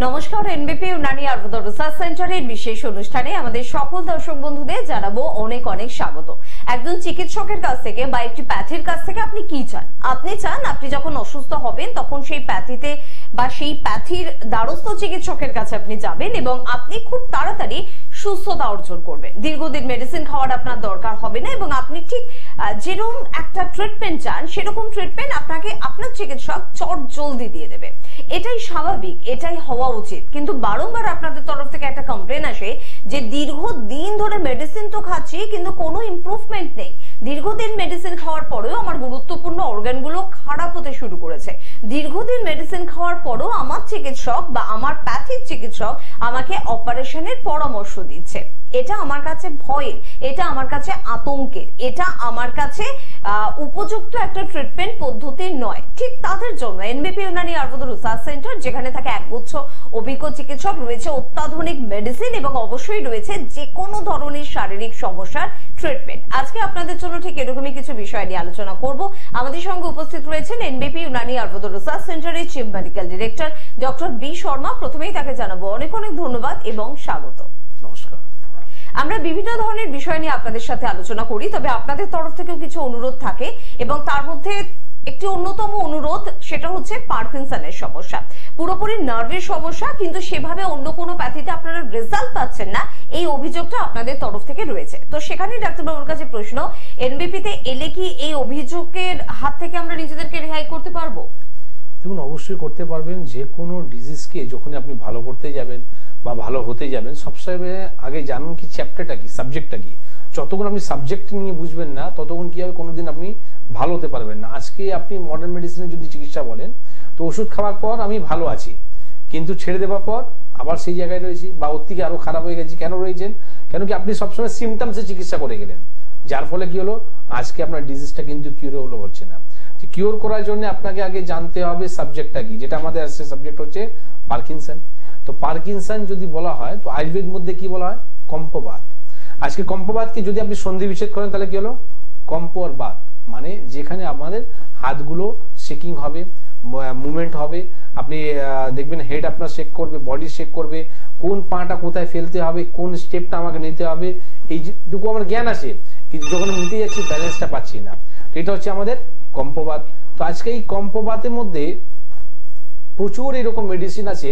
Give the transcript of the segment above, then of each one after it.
নমস্কার, এনবিপি ইউনানি আয়ুর্বেদ রিসার্চ সেন্টারের বিশেষ অনুষ্ঠানে আমাদের সকল দর্শক বন্ধুদের জানাবো অনেক অনেক স্বাগত। একজন চিকিৎসকের কাছ থেকে বা একটি প্যাথির কাছ থেকে আপনি কি চান? আপনি চান আপনি যখন অসুস্থ হবেন তখন সেই প্যাথিতে বা সেই প্যাথির দ্বারস্থ চিকিৎসকের কাছে আপনি যাবেন এবং আপনি খুব তাড়াতাড়ি সুস্থতা অর্জন করবেন। দীর্ঘদিন মেডিসিন খাওয়ার আপনার দরকার হবে না এবং আপনি ঠিক যেরকম একটা ট্রিটমেন্ট চান সেরকম ট্রিটমেন্ট আপনাকে আপনার চিকিৎসক চট জলদি দিয়ে দেবে। এটাই স্বাভাবিক, এটাই হওয়া উচিত। কিন্তু বারংবার আপনাদের তরফ থেকে একটা কমপ্লেন আসে যে দীর্ঘদিন ধরে মেডিসিন তো খাচ্ছি কিন্তু কোনো ইমপ্রুভমেন্ট নেই। দীর্ঘদিন মেডিসিন খাওয়ার পরেও আমার গুরুত্বপূর্ণ অর্গানগুলো খারাপ হতে শুরু করেছে। দীর্ঘদিন মেডিসিন খাওয়ার পরেও আমার চিকিৎসক বা আমার প্যাথিক চিকিৎসক আমাকে অপারেশনের পরামর্শ দিচ্ছে। এটা আমার কাছে ভয়ের, এটা আমার কাছে আতঙ্কের, এটা আমার কাছে উপযুক্ত একটা ট্রিটমেন্ট পদ্ধতি নয়। ঠিক তাদের জন্য এনবিপি ইউনানি আয়ুর্বেদ রিসার্চ সেন্টার, যেখানে থাকে একগুচ্ছ অভিজ্ঞ চিকিৎসক, রয়েছে অত্যাধুনিক মেডিসিন এবং অবশ্যই রয়েছে যে কোনো ধরনের শারীরিক সমস্যার ট্রিটমেন্ট। আজকে আপনাদের জন্য ঠিক এরকমই কিছু বিষয় নিয়ে আলোচনা করব। আমাদের সঙ্গে উপস্থিত রয়েছেন এনবিপি ইউনানি আয়ুর্বেদ রিসার্চ সেন্টারের chief medical director doctor B Sharma. প্রথমেই তাকে জানাবো অনেক অনেক ধন্যবাদ এবং স্বাগত। নমস্কার। আমরা বিভিন্ন ধরনের বিষয় নিয়ে আপনাদের সাথে আলোচনা করি, তবে আপনাদের তরফ থেকেও কিছু অনুরোধ থাকে এবং তার মধ্যে একটি অন্যতম অনুরোধ, সেটা হচ্ছে পার্কিনসনের সমস্যা। পুরোপুরি নার্ভের সমস্যা, কিন্তু সেভাবে অন্য কোনো প্যাথিতে আপনারা রেজাল্ট পাচ্ছেন না, এই অভিযোগটা আপনাদের তরফ থেকে রয়েছে। তো সেখানে ডাক্তারবাবুর কাছে প্রশ্ন, এনবিপিতে এলে কি এই অভিযোগের হাত থেকে আমরা নিজেদেরকে রেহাই করতে পারবো? দেখুন, অবশ্যই করতে পারবেন। যে কোনো ডিজিজকে যখন আপনি ভালো করতে যাবেন বা ভালো হতে যাবেন, সবসময় আগে জানুন কি চ্যাপ্টারটা কি, সাবজেক্টটা কি। যতক্ষণ আপনি সাবজেক্ট নিয়ে বুঝবেন না ততক্ষণ কি হবে, কোনোদিন আপনি ভালো হতে পারবেন না। আজকে আপনি মডার্ন মেডিসিনে যদি চিকিৎসা বলেন, তো ওষুধ খাওয়ার পর আমি ভালো আছি, কিন্তু ছেড়ে দেওয়ার পর আবার সেই জায়গায় রয়েছি বা ওর থেকে আরো খারাপ হয়ে গেছি। কেন রয়েছেন? কেন কি আপনি সবসময় সিমটমসে চিকিৎসা করে গেলেন, যার ফলে কি হলো, আজকে আপনার ডিজিজটা কিন্তু কিউরেবল হচ্ছে না। কিওর করার জন্য আপনাকে আগে জানতে হবে সাবজেক্টটা কি, যেটা আমাদের আসছে সাবজেক্ট হচ্ছে পার্কিনসন। তো পার্কিনসন যদি বলা হয় তো আয়ুর্বেদ মধ্যে কি বলা হয়, কম্পবাত। আজকে কম্পবাতকে যদি আপনি সন্ধি বিচ্ছেদ করেন তাহলে কি হলো, কম্প আর বাত, মানে যেখানে আমাদের হাতগুলো শেকিং হবে, মুভমেন্ট হবে। আপনি দেখবেন হেড আপনার শেক করবে, বডি শেক করবে, কোন পাটা কোথায় ফেলতে হবে, কোন স্টেপটা আমাকে নিতে হবে, এইটুকু আমার জ্ঞান আছে, কিন্তু যখন নিতে যাচ্ছি ব্যালেন্সটা পাচ্ছি না। এটা হচ্ছে আমাদের কম্পবাত। তো আজকে এই কম্পবাতের মধ্যে প্রচুর এরকম মেডিসিন আছে,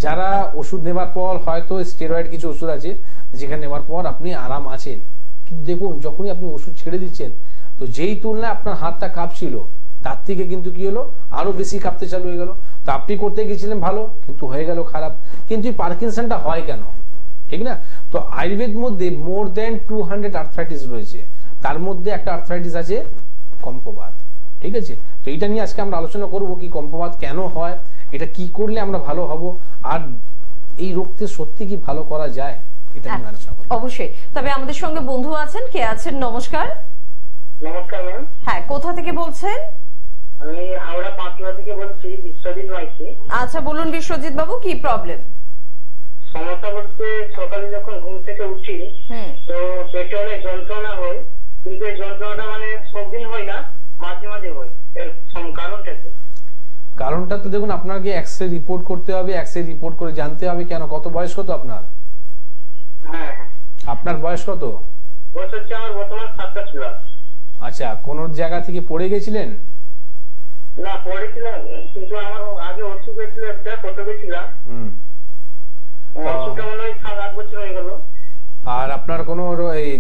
যারা ওষুধ নেবার পর হয়তো স্টেরয়েড কিছু ওষুধ আছে যেখানে নেওয়ার পর আপনি আরাম আছেন, কিন্তু দেখুন যখনই আপনি ওষুধ ছেড়ে দিচ্ছেন তো যেই তুলনায় আপনার হাতটা কাঁপছিল তার থেকে কিন্তু কি হলো, আরো বেশি কাঁপতে চালু হয়ে গেল। তো আপনি করতে গেছিলেন ভালো, কিন্তু হয়ে গেল খারাপ। কিন্তু এই পার্কিনসনটা হয় কেন, ঠিক না? তো আয়ুর্বেদ মধ্যে মোর দেন 200 আর্থ্রাইটিস রয়েছে, তার মধ্যে একটা আর্থ্রাইটিস আছে কম্পবাত, ঠিক আছে? তো এটা নিয়ে আজকে আমরা আলোচনা করব, কি কম্পবাত কেন হয়, এটা কি করলে আমরা ভালো হব, আর এই রোগকে সত্যি কি ভালো করা যায়, এটা নিয়ে আলোচনা করব অবশ্যই। তবে আমাদের সঙ্গে বন্ধু আছেন, কে আছেন? নমস্কার। নমস্কার ম্যাম। হ্যাঁ, কোথা থেকে বলছেন? আমি হাওড়া পাঁচলা থেকে বলছি, বিশ্বজিৎ মাইতি। আচ্ছা বলুন বিশ্বজিৎ বাবু, কি প্রবলেম? সমস্যা বলতে সকালে যখন ঘুম থেকে উঠি তো পেটে অনেক যন্ত্রণা হয়, কিন্তু এই যন্ত্রণাটা মানে সবদিন হয় না, মাঝে মাঝে হয়। এর কারণটা কি? কারণটা তো দেখুন, আপনাকে এক্সরে রিপোর্ট করতে হবে, এক্সরে রিপোর্ট করে জানতে হবে কেন। কত বয়স কত আপনার? হ্যাঁ হ্যাঁ। আপনার বয়স কত? বয়স হচ্ছে আমার বর্তমান 27 প্লাস। আচ্ছা, কোন জায়গা থেকে পড়ে গেছিলেন? না, পড়েছিলাম, কিন্তু আমার আগে অসুখ হয়েছিল একটা, কটকে ছিলাম। অসুখটা মনে হয় 7-8 বছর হয়ে গেল। আর আপনার কোনো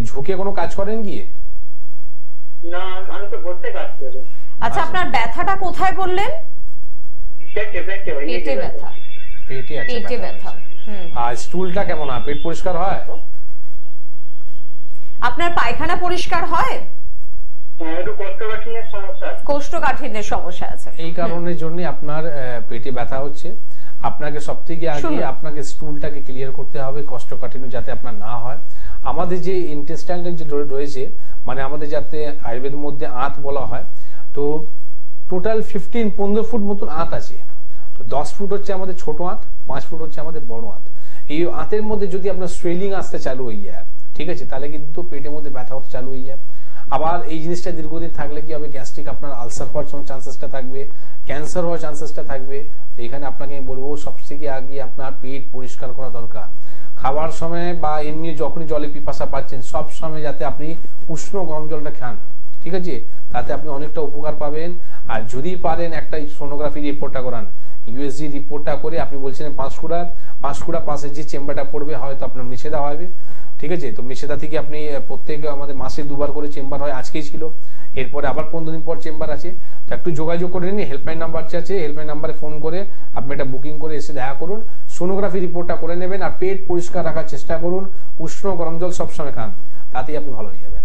ঝুঁকে কোনো কাজ করেন কি? না, আমি তো বসে কাজ করি। আচ্ছা, আপনার ব্যথাটা কোথায় বললেন? পেটে ব্যথা। পেটে ব্যথা। আর স্টুলটা কেমন হয়? পেট পরিষ্কার হয়? আপনার পায়খানা পরিষ্কার হয়? একটু কোষ্ঠকাঠিন্যের সমস্যা আছে। এই কারণের জন্য আপনার পেটে ব্যথা হচ্ছে। আপনাকে সবথেকে আগে আপনাকে স্টুলটাকে ক্লিয়ার করতে হবে, কোষ্ঠকাঠিন্য যাতে আপনার না হয়। আমাদের যে ইন্টেস্টাইনাল যে রয়েছে, মানে আমাদের যাতে আয়ুর্বেদের মধ্যে আঁত বলা হয়, তো টোটাল 15 ফুট মতন আঁত আছে। তো 10 ফুট হচ্ছে আমাদের ছোট আঁত, 5 ফুট হচ্ছে আমাদের বড় আঁত। এই আঁতের মধ্যে যদি আপনার সোয়েলিং আসতে চালু হয়ে যায়, ঠিক আছে, তাহলে কিন্তু পেটের মধ্যে ব্যথা হতে চালু হয়ে যায়। আবার এই জিনিসটা দীর্ঘদিন থাকলে কি হবে, গ্যাস্ট্রিক আপনার আলসার হওয়ার চান্সেসটা থাকবে, ক্যান্সার হওয়ার চান্সেসটা থাকবে। এখানে আপনাকে আমি বলবো সবথেকে আগে আপনার পেট পরিষ্কার করা দরকার। খাবার সময় বা এমনি যখনই জলে পিপাসা পাচ্ছেন সব সময় যাতে আপনি উষ্ণ গরম জলটা খান, ঠিক আছে, তাতে আপনি অনেকটা উপকার পাবেন। আর যদি পারেন একটা সোনোগ্রাফি রিপোর্টটা করান, ইউএসজি রিপোর্টটা করে আপনি বলছেন পাঁশকুড়া পাশের যে চেম্বারটা পড়বে হয়তো আপনার মেছেদা হবে, ঠিক আছে। তো মেছেদা থেকে আপনি প্রত্যেক আমাদের মাসে 2বার করে চেম্বার হয়, আজকেই ছিল, এরপরে আবার 15 দিন পর চেম্বার আছে। তো একটু যোগাযোগ করে নিন, হেল্পলাইন নাম্বার আছে, হেল্পলাইন নাম্বারে ফোন করে আপনি একটা বুকিং করে এসে দেখা করুন, সোনোগ্রাফি রিপোর্টটা করে নেবেন। আর পেট পরিষ্কার রাখার চেষ্টা করুন, উষ্ণ গরম জল সবসময় খান, তাতেই আপনি ভালো হয়ে যাবেন।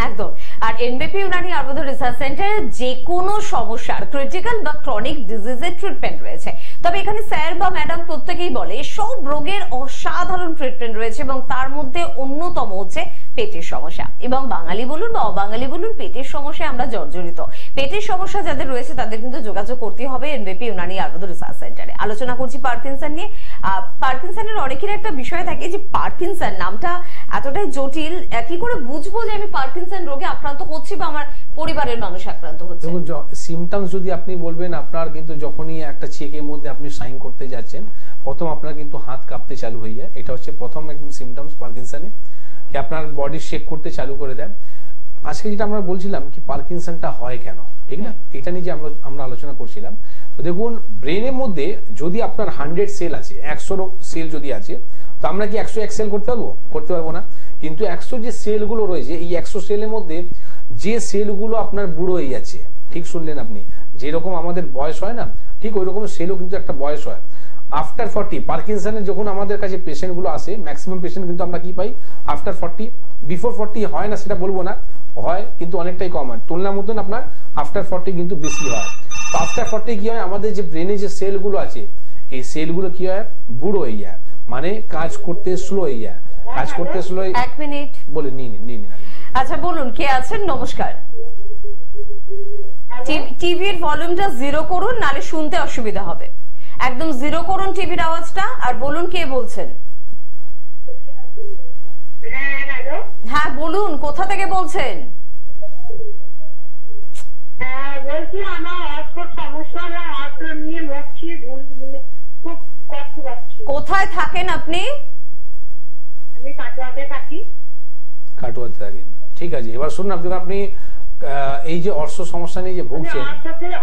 একদম। আর এনবিপি ইউনানি আয়ুর্বেদ রিসার্চ সেন্টারে যে কোনো সমস্যার ক্রিটিক্যাল বা ক্রনিক ডিজিজের ট্রিটমেন্ট রয়েছে। তবে এখানে স্যার বা ম্যাডাম প্রত্যেকেই বলে সব রোগের অসাধারণ ট্রিটমেন্ট রয়েছে এবং তার মধ্যে অন্যতম হচ্ছে পেটের সমস্যা। এবং বাঙালি বলুন বা অবাঙালি বলুন, পেটের সমস্যায় আমরা জর্জরিত। পেটের সমস্যা যাদের রয়েছে তাদের কিন্তু যোগাযোগ করতে হবে এনবিপি ইউনানি আয়ুর্বেদ রিসার্চ সেন্টারে। আলোচনা করছি পার্কিনসন নিয়ে। পার্কিনসনের অনেকের একটা বিষয় থাকে যে পার্কিনসন নামটা এতটাই জটিল, কি করে বুঝবো যে আমি পার্কিনসন রোগে আক্রান্ত হচ্ছি বা আমার পরিবারের মানুষ আক্রান্ত হচ্ছে? দেখুন, সিমটমস যদি আপনি বলবেন, আপনার কিন্তু যখনই একটা চেকের মধ্যে আপনি সাইন করতে যাচ্ছেন প্রথম আপনার কিন্তু হাত কাঁপতে চালু হয়ে যায়। এটা হচ্ছে প্রথম একদম সিমটমস পার্কিনসনে, কি আপনার বডি শেক করতে চালু করে দেয়। আজকে যেটা আমরা বলছিলাম কি পার্কিনসনটা হয় কেন, ঠিক না, এটা নিয়ে যে আমরা আলোচনা করছিলাম। তো দেখুন, ব্রেনের মধ্যে যদি আপনার 100 সেল আছে, 100 সেল যদি আছে, তো আমরা কি 101 সেল করতে পারবো না। কিন্তু 100 যে সেলগুলো রয়েছে, এই 100 সেলের মধ্যে যে সেলগুলো আপনার বুড়ো হয়ে যাচ্ছে, ঠিক শুনলেন আপনি, যেরকম আমাদের বয়স হয় না, ঠিক ওই রকম সেলও কিন্তু একটা বয়স হয়। আফটার 40 পার্কিনসনের যখন আমাদের কাছে পেশেন্ট গুলো আসে, ম্যাক্সিমাম পেশেন্ট কিন্তু আমরা কি পাই আফটার 40। বিফোর 40 হয় না সেটা বলবো না, হয় কিন্তু অনেকটাই কম হয়, তুলনা মতন আপনার আফটার 40 কিন্তু বেশি হয়। তো আফটার 40 কি হয়, আমাদের যে ব্রেনে যে সেলগুলো আছে এই সেলগুলো কি হয়, বুড়ো হয়ে যায়, মানে কাজ করতে স্লো হয়ে যায়, কাজ করতে স্লো। 1 মিনিট বলে নিন। আচ্ছা বলুন, কে আছেন? নমস্কার। টিভির ভলিউমটা 0 করুন, নালে শুনতে অসুবিধা হবে। একদম 0 করুন টিভির আওয়াজটা, আর বলুন কে বলছেন। হ্যাঁ বলুন, কোথা থেকে বলছেন? বলছি আমার অর্থের সমস্যা, অর্থ নিয়ে মরছি, খুব কষ্ট পাচ্ছি। কোথায় থাকেন আপনি? আমি কাটোয়াতে থাকি। কাটোয়াতে থাকেন, ঠিক আছে। এবার শুনুন, আপনি এই যে অর্থ সমস্যা নিয়ে যে ভুগছেন,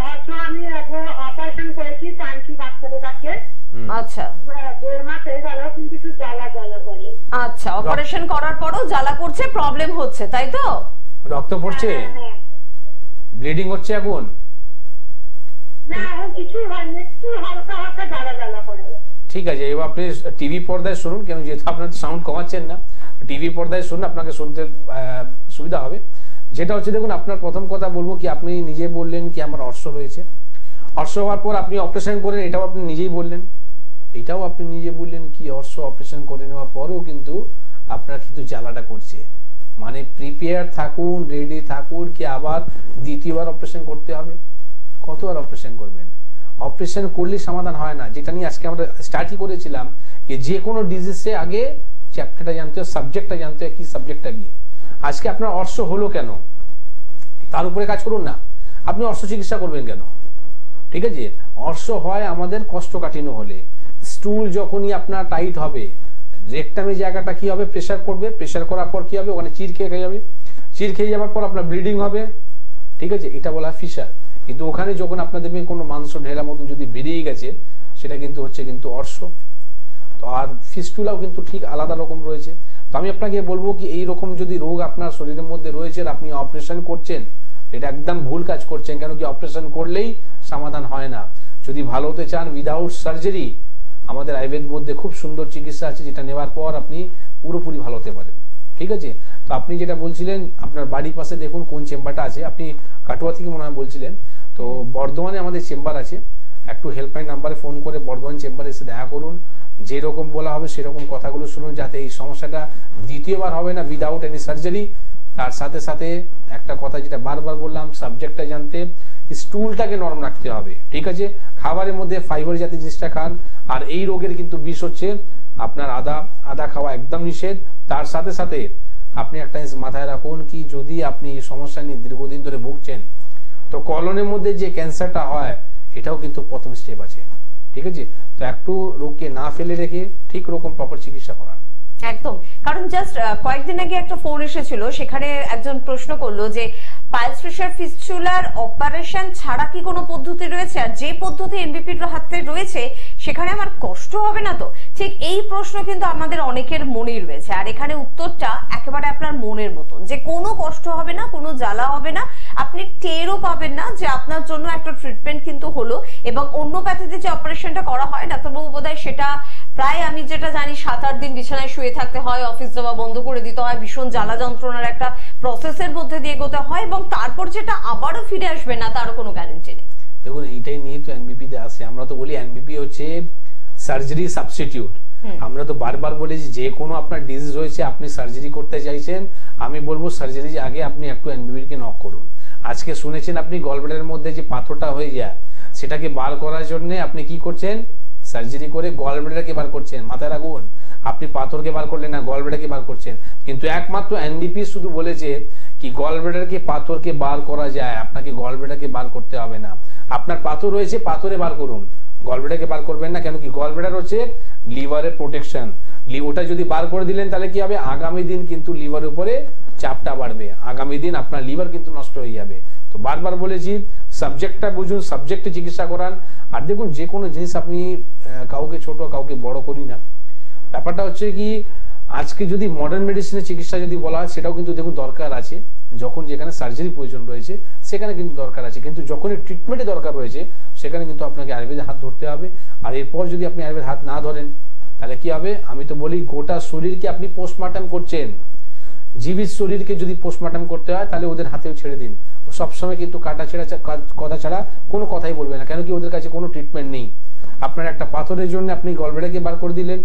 অর্থ আমি একবার অপারেশন করেছি টানকি ডাক্তারের কাছে। আচ্ছা, 1.5 মাস হয়ে গেল, কিন্তু একটু জ্বালা করে। আচ্ছা, অপারেশন করার পরও জ্বালা করছে, প্রবলেম হচ্ছে, তাই তো? রক্ত পড়ছে, ব্লিডিং হচ্ছে এখন? না, কিছু হয়নি, একটু হালকা হালকা জ্বালা করে। ঠিক আছে, এবার আপনি টিভি পর্দায় শুনুন, কেন যেহেতু আপনার সাউন্ড কমাচ্ছেন না, টিভি পর্দায় শুনুন, আপনাকে শুনতে সুবিধা হবে। যেটা হচ্ছে, দেখুন, আপনার প্রথম কথা বলবো কি, আপনি নিজে বললেন কি আমার অর্শ রয়েছে, অর্শ হওয়ার পর আপনি অপারেশন করেন, এটাও আপনি নিজেই বললেন, এটাও আপনি নিজে বললেন কি অর্শ অপারেশন করে নেওয়ার পরেও কিন্তু আপনার কিন্তু জ্বালাটা করছে। মানে প্রিপেয়ার থাকুন, রেডি থাকুন কি আবার দ্বিতীয়বার অপারেশন করতে হবে। কতবার অপারেশন করবেন? অপারেশন করলে সমাধান হয় না। যেটা নিয়ে আজকে আমরা স্টার্টই করেছিলাম যে যে কোনো ডিজিজে আগে চ্যাপ্টারটা জানতে হয়, সাবজেক্টটা জানতে হয়, কি সাবজেক্টটা কি। আজকে আপনার অর্শ হলো কেন তার উপরে কাজ করুন না, আপনি অর্শ চিকিৎসা করবেন কেন? ঠিক আছে, অর্শ হয় আমাদের কোষ্ঠকাঠিন্য হলে, স্টুল যখনই আপনার টাইট হবে, রেকটামের জায়গাটা কি হবে, প্রেসার করবে, প্রেসার করার পর কি হবে, ওখানে চির খেয়ে যাবে, চির খেয়ে যাওয়ার পর আপনার ব্লিডিং হবে, ঠিক আছে, এটা বলা হয় ফিশার। কিন্তু ওখানে যখন আপনার দেখবেন কোনো মাংস ঢেলা মতন যদি বেরিয়ে গেছে, সেটা কিন্তু হচ্ছে কিন্তু অর্শ। তো আর ফিস্টুলাও কিন্তু ঠিক আলাদা রকম রয়েছে। তো আমি আপনাকে বলবো কি, এই রকম যদি রোগ আপনার শরীরের মধ্যে রয়েছে আর আপনি অপারেশন করছেন, এটা একদম ভুল কাজ করছেন। কেন কি, অপারেশন করলেই সমাধান হয় না। যদি ভালো হতে চান উইদাউট সার্জারি, আমাদের আয়ুর্বেদ মধ্যে খুব সুন্দর চিকিৎসা আছে, যেটা নেওয়ার পর আপনি পুরোপুরি ভালো হতে পারেন। ঠিক আছে, তো আপনি যেটা বলছিলেন আপনার বাড়ির পাশে দেখুন কোন চেম্বারটা আছে, আপনি কাটোয়া থেকে মনে হয় বলছিলেন, তো বর্ধমানে আমাদের চেম্বার আছে। একটু হেল্পলাইন নাম্বারে ফোন করে বর্ধমান চেম্বারে এসে দেখা করুন, যেরকম বলা হবে সেরকম কথাগুলো শুনুন, যাতে এই সমস্যাটা দ্বিতীয়বার হবে না উইদাউট এনি সার্জারি। তার সাথে সাথে একটা কথা যেটা বারবার বললাম, সাবজেক্টটা জানতে, স্টুলটাকে নরম রাখতে হবে। ঠিক আছে, খাবারের মধ্যে ফাইবার জাতীয় জিনিসটা খান। আর এই রোগের কিন্তু বিষ হচ্ছে আপনার আদা খাওয়া একদম নিষেধ। তার সাথে সাথে আপনি একটা জিনিস মাথায় রাখুন কি, যদি আপনি এই সমস্যা নিয়ে দীর্ঘদিন ধরে ভুগছেন, তো কলনের মধ্যে যে ক্যান্সারটা হয় এটাও কিন্তু প্রথম স্টেপ আছে। ঠিক আছে? তো একটু রোগকে না ফেলে রেখে ঠিক রকম প্রপার চিকিৎসা করান। একদম, কারণ জাস্ট কয়েকদিন আগে একটা ফোন এসেছিল, সেখানে একজন প্রশ্ন করলো যে পাইলস ফিশার ফিস্চুলার অপারেশন ছাড়া কি কোনো পদ্ধতি রয়েছে, আর যে পদ্ধতি এনবিপির হাতে রয়েছে সেখানে আমার কষ্ট হবে না তো? ঠিক এই প্রশ্ন কিন্তু আমাদের অনেকের মনেই রয়েছে, আর এখানে উত্তরটা একেবারে আপনার মনের মতন, যে কোনো কষ্ট হবে না, কোনো জ্বালা হবে না, আপনি টেরও পাবেন না যে আপনার জন্য একটা ট্রিটমেন্ট কিন্তু হলো। এবং অন্য প্যাথিতে যে অপারেশনটা করা হয় ডাক্তারবাবু বোধহয় সেটা প্রায় আমি যেটা জানি 7-8 দিন বিছানায় শুয়ে থাকতে হয়, অফিস যাওয়া বন্ধ করে দিতে হয়, ভীষণ জ্বালা যন্ত্রণার একটা প্রসেসের মধ্যে দিয়ে এগোতে হয়, এবং তারপর যেটা আবারও ফিরে আসবে না তারও কোনো গ্যারান্টি নেই। দেখুন এইটাই নিয়ে তো এনবিপি তে আসে। আমরা তো বলি এনবিপি হচ্ছে সার্জারি সাবস্টিটিউট। আমরা তো বারবার বলেছি যে কোনো আপনার ডিজিজ হয়েছে, আপনি সার্জারি করতে চাইছেন, আমি বলবো সার্জারি আগে আপনি একটু এনবিপি কে নক করুন। আজকে শুনেছেন আপনি গলব্লাডারের মধ্যে যে পাথরটা হয়ে যায় সেটাকে বার করার জন্য আপনি কি করছেন, সার্জারি করে গলব্লাডারকে বার করছেন। মাথায় রাখুন, আপনি পাথরকে বার করলেন না, গলব্লাডারকে বার করছেন। কিন্তু একমাত্র এনডিপি শুধু বলেছে কি গলব্লাডারকে পাথরকে বার করা যায়, আপনাকে গলব্লাডারকে বার করতে হবে না। আপনার পাথর হয়েছে, পাথরে বার করুন, গলব্লাডারকে বার করবেন না। কেন কি গলব্লাডার হচ্ছে লিভারের প্রোটেকশন। ওটা যদি বার করে দিলেন তাহলে কি হবে, আগামী দিন কিন্তু লিভারের উপরে চাপটা বাড়বে, আগামী দিন আপনার লিভার কিন্তু নষ্ট হয়ে যাবে। তো বারবার বলেছি সাবজেক্টটা বুঝুন, সাবজেক্টে চিকিৎসা করান। আর দেখুন যে কোনো জিনিস আপনি কাউকে ছোট কাউকে বড় করি না। ব্যাপারটা হচ্ছে কি আজকে যদি মডার্ন মেডিসিনের চিকিৎসা যদি বলা হয় সেটাও কিন্তু দেখুন দরকার আছে। যখন যেখানে সার্জারি প্রয়োজন রয়েছে সেখানে কিন্তু দরকার আছে, কিন্তু যখনই ট্রিটমেন্টে দরকার রয়েছে সেখানে কিন্তু আপনাকে আয়ুর্বেদে হাত ধরতে হবে। আর এরপর যদি আপনি আয়ুর্বেদে হাত না ধরেন তাহলে কি হবে, আমি তো বলি গোটা শরীরকে আপনি পোস্টমর্টম করছেন। জীবিত শরীরকে যদি পোস্টমর্টম করতে হয় তাহলে ওদের হাতেও ছেড়ে দিন। সবসময় কিন্তু কাটা ছেঁড়া কথা ছাড়া কোনো কথাই বলবে না, কেন কি ওদের কাছে কোনো ট্রিটমেন্ট নেই। আপনার একটা পাথরের জন্য আপনি গলব্লাডারকে বার করে দিলেন,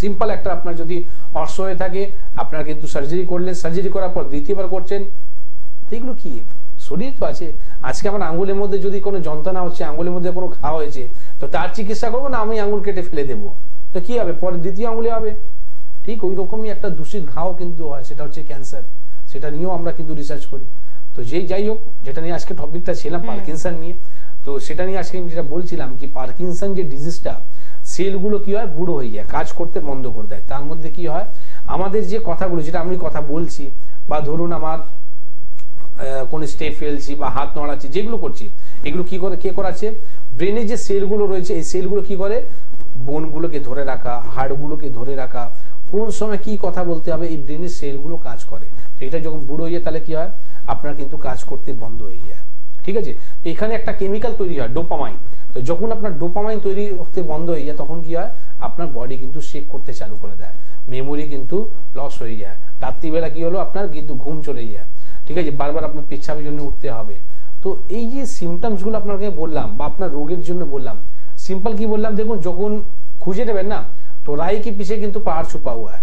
সিম্পল একটা আপনার যদি অর্শ হয়ে থাকে আপনার কিন্তু সার্জারি করলেন, সার্জারি করার পর দ্বিতীয়বার করছেন, এগুলো কি শরীর তো আছে। আজকে আমার আঙ্গুলের মধ্যে যদি কোনো যন্ত্রণা হচ্ছে, আঙ্গুলের মধ্যে কোনো ঘা হয়েছে, তো তার চিকিৎসা করবো না আমি আঙ্গুল কেটে ফেলে দেবো, তো কি হবে, পরে দ্বিতীয় আঙ্গুলে হবে। ঠিক ওই রকমই একটা দূষিত ঘাও কিন্তু হয়, সেটা হচ্ছে ক্যান্সার। সেটা নিয়েও আমরা কিন্তু রিসার্চ করি। তো যাই হোক, যেটা নিয়ে আজকে টপিকটা ছিলাম পার্কিনসন নিয়ে, তো সেটা নিয়ে আজকে আমি যেটা বলছিলাম কি পার্কিনসন যে ডিজিজটা, সেলগুলো কি হয় বুড়ো হয়ে যায়, কাজ করতে বন্ধ করে দেয়। তার মধ্যে কি হয়, আমাদের যে কথাগুলো যেটা আমি কথা বলছি, বা ধরুন আমার কোন স্টেপ ফেলছি বা হাত নড়াচ্ছি, যেগুলো করছি এগুলো কি করে, কে করাচ্ছে, ব্রেনের যে সেলগুলো রয়েছে এই সেলগুলো কি করে, বোনগুলোকে ধরে রাখা, হাড়গুলোকে ধরে রাখা, কোন সময় কি কথা বলতে হবে, এই ব্রেনের সেলগুলো কাজ করে। তো এটা যখন বুড়ো হয়ে যায় তাহলে কি হয়, আপনার কিন্তু কাজ করতে বন্ধ হয়ে যায়। ঠিক আছে, এখানে একটা কেমিক্যাল তৈরি হয় ডোপামাইন। তো যখন আপনার ডোপামাইন তৈরি হতে বন্ধ হয়ে যায় তখন কি হয়, আপনার বডি কিন্তু শেক করতে চালু করে দেয়, মেমোরি কিন্তু লস হয়ে যায়। রাত্রিবেলা কি হলো, আপনার কিন্তু ঘুম চলে যায়। ঠিক আছে, বারবার আপনার পেচ্ছাপের জন্য উঠতে হবে। তো এই যে সিমটমস গুলো আপনাকে বললাম বা আপনার রোগের জন্য বললাম, সিম্পল কি বললাম, দেখুন যখন খুঁজে নেবেন না তো রাই के पीछे কিন্তু পাহাড় छुपा हुआ है।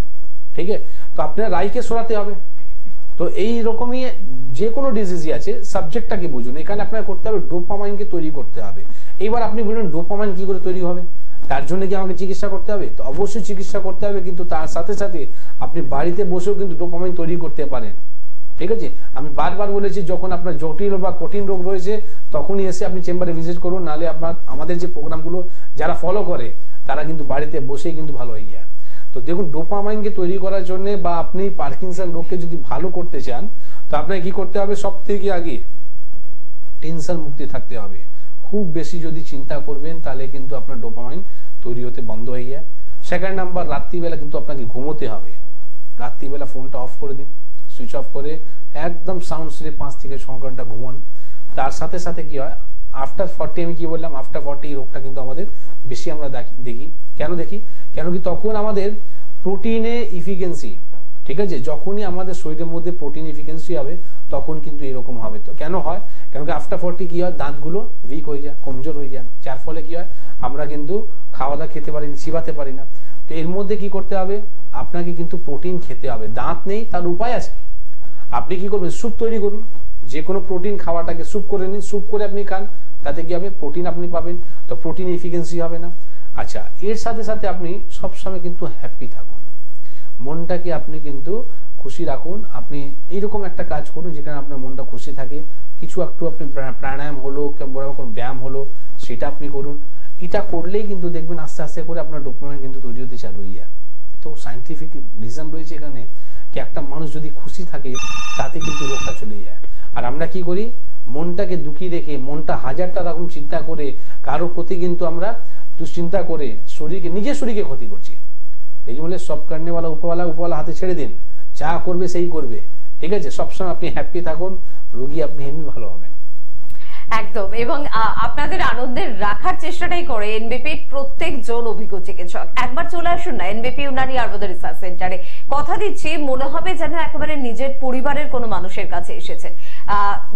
ঠিক আছে, তো আপনার রাইকে সরাতে হবে। তো এই রকমই যে কোনো ডিজিজই আছে, সাবজেক্টটাকে বুঝুন। এখানে আপনাকে করতে হবে ডোপামাইনকে তৈরি করতে হবে। এইবার আপনি বলুন ডোপামাইন কি করে তৈরি হবে, তার জন্য কি আমাকে চিকিৎসা করতে হবে? তো অবশ্যই চিকিৎসা করতে হবে, কিন্তু তার সাথে সাথে আপনি বাড়িতে বসেও কিন্তু ডোপামাইন তৈরি করতে পারেন। ঠিক আছে, আমি বারবার বলেছি যখন আপনার জটিল বা কঠিন রোগ রয়েছে তখনই এসে আপনি চেম্বারে ভিজিট করুন, নাহলে আপনার আমাদের যে প্রোগ্রামগুলো যারা ফলো করে তারা কিন্তু বাড়িতে বসেই কিন্তু ভালো হয়ে যায়। তো দেখুন ডোপামাইনকে তৈরি করার জন্য বা আপনি পার্কিনসন রোগকে যদি ভালো করতে চান তো আপনাকে কি করতে হবে, সব থেকে আগে টেনশন মুক্তি থাকতে হবে। খুব বেশি যদি চিন্তা করবেন তাহলে কিন্তু আপনার ডোপামাইন তৈরি হতে বন্ধ হয়ে যায়। সেকেন্ড নাম্বার, রাত্রিবেলা কিন্তু আপনাকে ঘুমোতে হবে। রাত্রিবেলা ফোনটা অফ করে দিন, সুইচ অফ করে একদম সাউন্ড স্লিপ 5 থেকে 6 ঘন্টা ঘুমান। তার সাথে সাথে কি হয়, আফটার 40 আমি কি বললাম, আফটার 40 এই রোগটা কিন্তু আমাদের বেশি আমরা দেখি। কেন দেখি, কেন কি তখন আমাদের প্রোটিনে ইফিকেন্সি, ঠিক আছে, যখনই আমাদের শরীরের মধ্যে প্রোটিন ইফিকেন্সি হবে তখন কিন্তু এরকম হবে। তো কেন হয়, কেন কি আফটার 40 কি হয়, দাঁতগুলো উইক হয়ে যায়, কমজোর হয়ে যায়, যার ফলে কি হয় আমরা কিন্তু খাওয়া দাওয়া খেতে পারি না, চিবাতে পারি না। তো এর মধ্যে কি করতে হবে, আপনাকে কিন্তু প্রোটিন খেতে হবে। দাঁত নেই তার উপায় আছে, আপনি কি করবেন, স্যুপ তৈরি করুন, যে কোনো প্রোটিন খাওয়াটাকে স্যুপ করে নিন, স্যুপ করে আপনি খান, তাতে কি হবে, প্রোটিন আপনি পাবেন, তো প্রোটিন এফিসিয়েন্সি হবে না। আচ্ছা, এর সাথে সাথে আপনি সবসময় কিন্তু হ্যাপি থাকুন, মনটাকে আপনি কিন্তু খুশি রাখুন। আপনি এইরকম একটা কাজ করুন যেখানে আপনার মনটা খুশি থাকে, কিছু একটু আপনি প্রাণায়াম হলো, বড় কোনো ব্যায়াম হলো সেটা আপনি করুন। এটা করলেই কিন্তু দেখবেন আস্তে আস্তে করে আপনার ডোপামিন কিন্তু তৈরি হতে চালু হয়ে যায়। তো সায়েন্টিফিক রিজন রয়েছে এখানে কি একটা মানুষ যদি খুশি থাকে তাতে কিন্তু রোগটা চলে যায়। আর আমরা কি করি, মনটাকে দুঃখী রেখে মনটা হাজারটা রকম চিন্তা করে কারো প্রতি কিন্তু আমরা দুশ্চিন্তা করে শরীরকে নিজের শরীরকে ক্ষতি করছি। এই জন্য সব কারণেওয়ালা উপওয়ালা হাতে ছেড়ে দিন, যা করবে সেই করবে, ঠিক আছে? সবসময় আপনি হ্যাপি থাকুন, রোগী আপনি এমনি ভালো হবেন। একদম, এবং আপনাদের আনন্দের রাখার চেষ্টাটাই করে এনবিপির প্রত্যেকজন অভিজ্ঞ চিকিৎসক। একবার চলে আসুন না এনবিপি ইউনানি আয়ুর্বেদ রিসার্চ সেন্টারে, কথা দিচ্ছি মনে হবে যেন একেবারে নিজের পরিবারের কোনো মানুষের কাছে এসেছেন।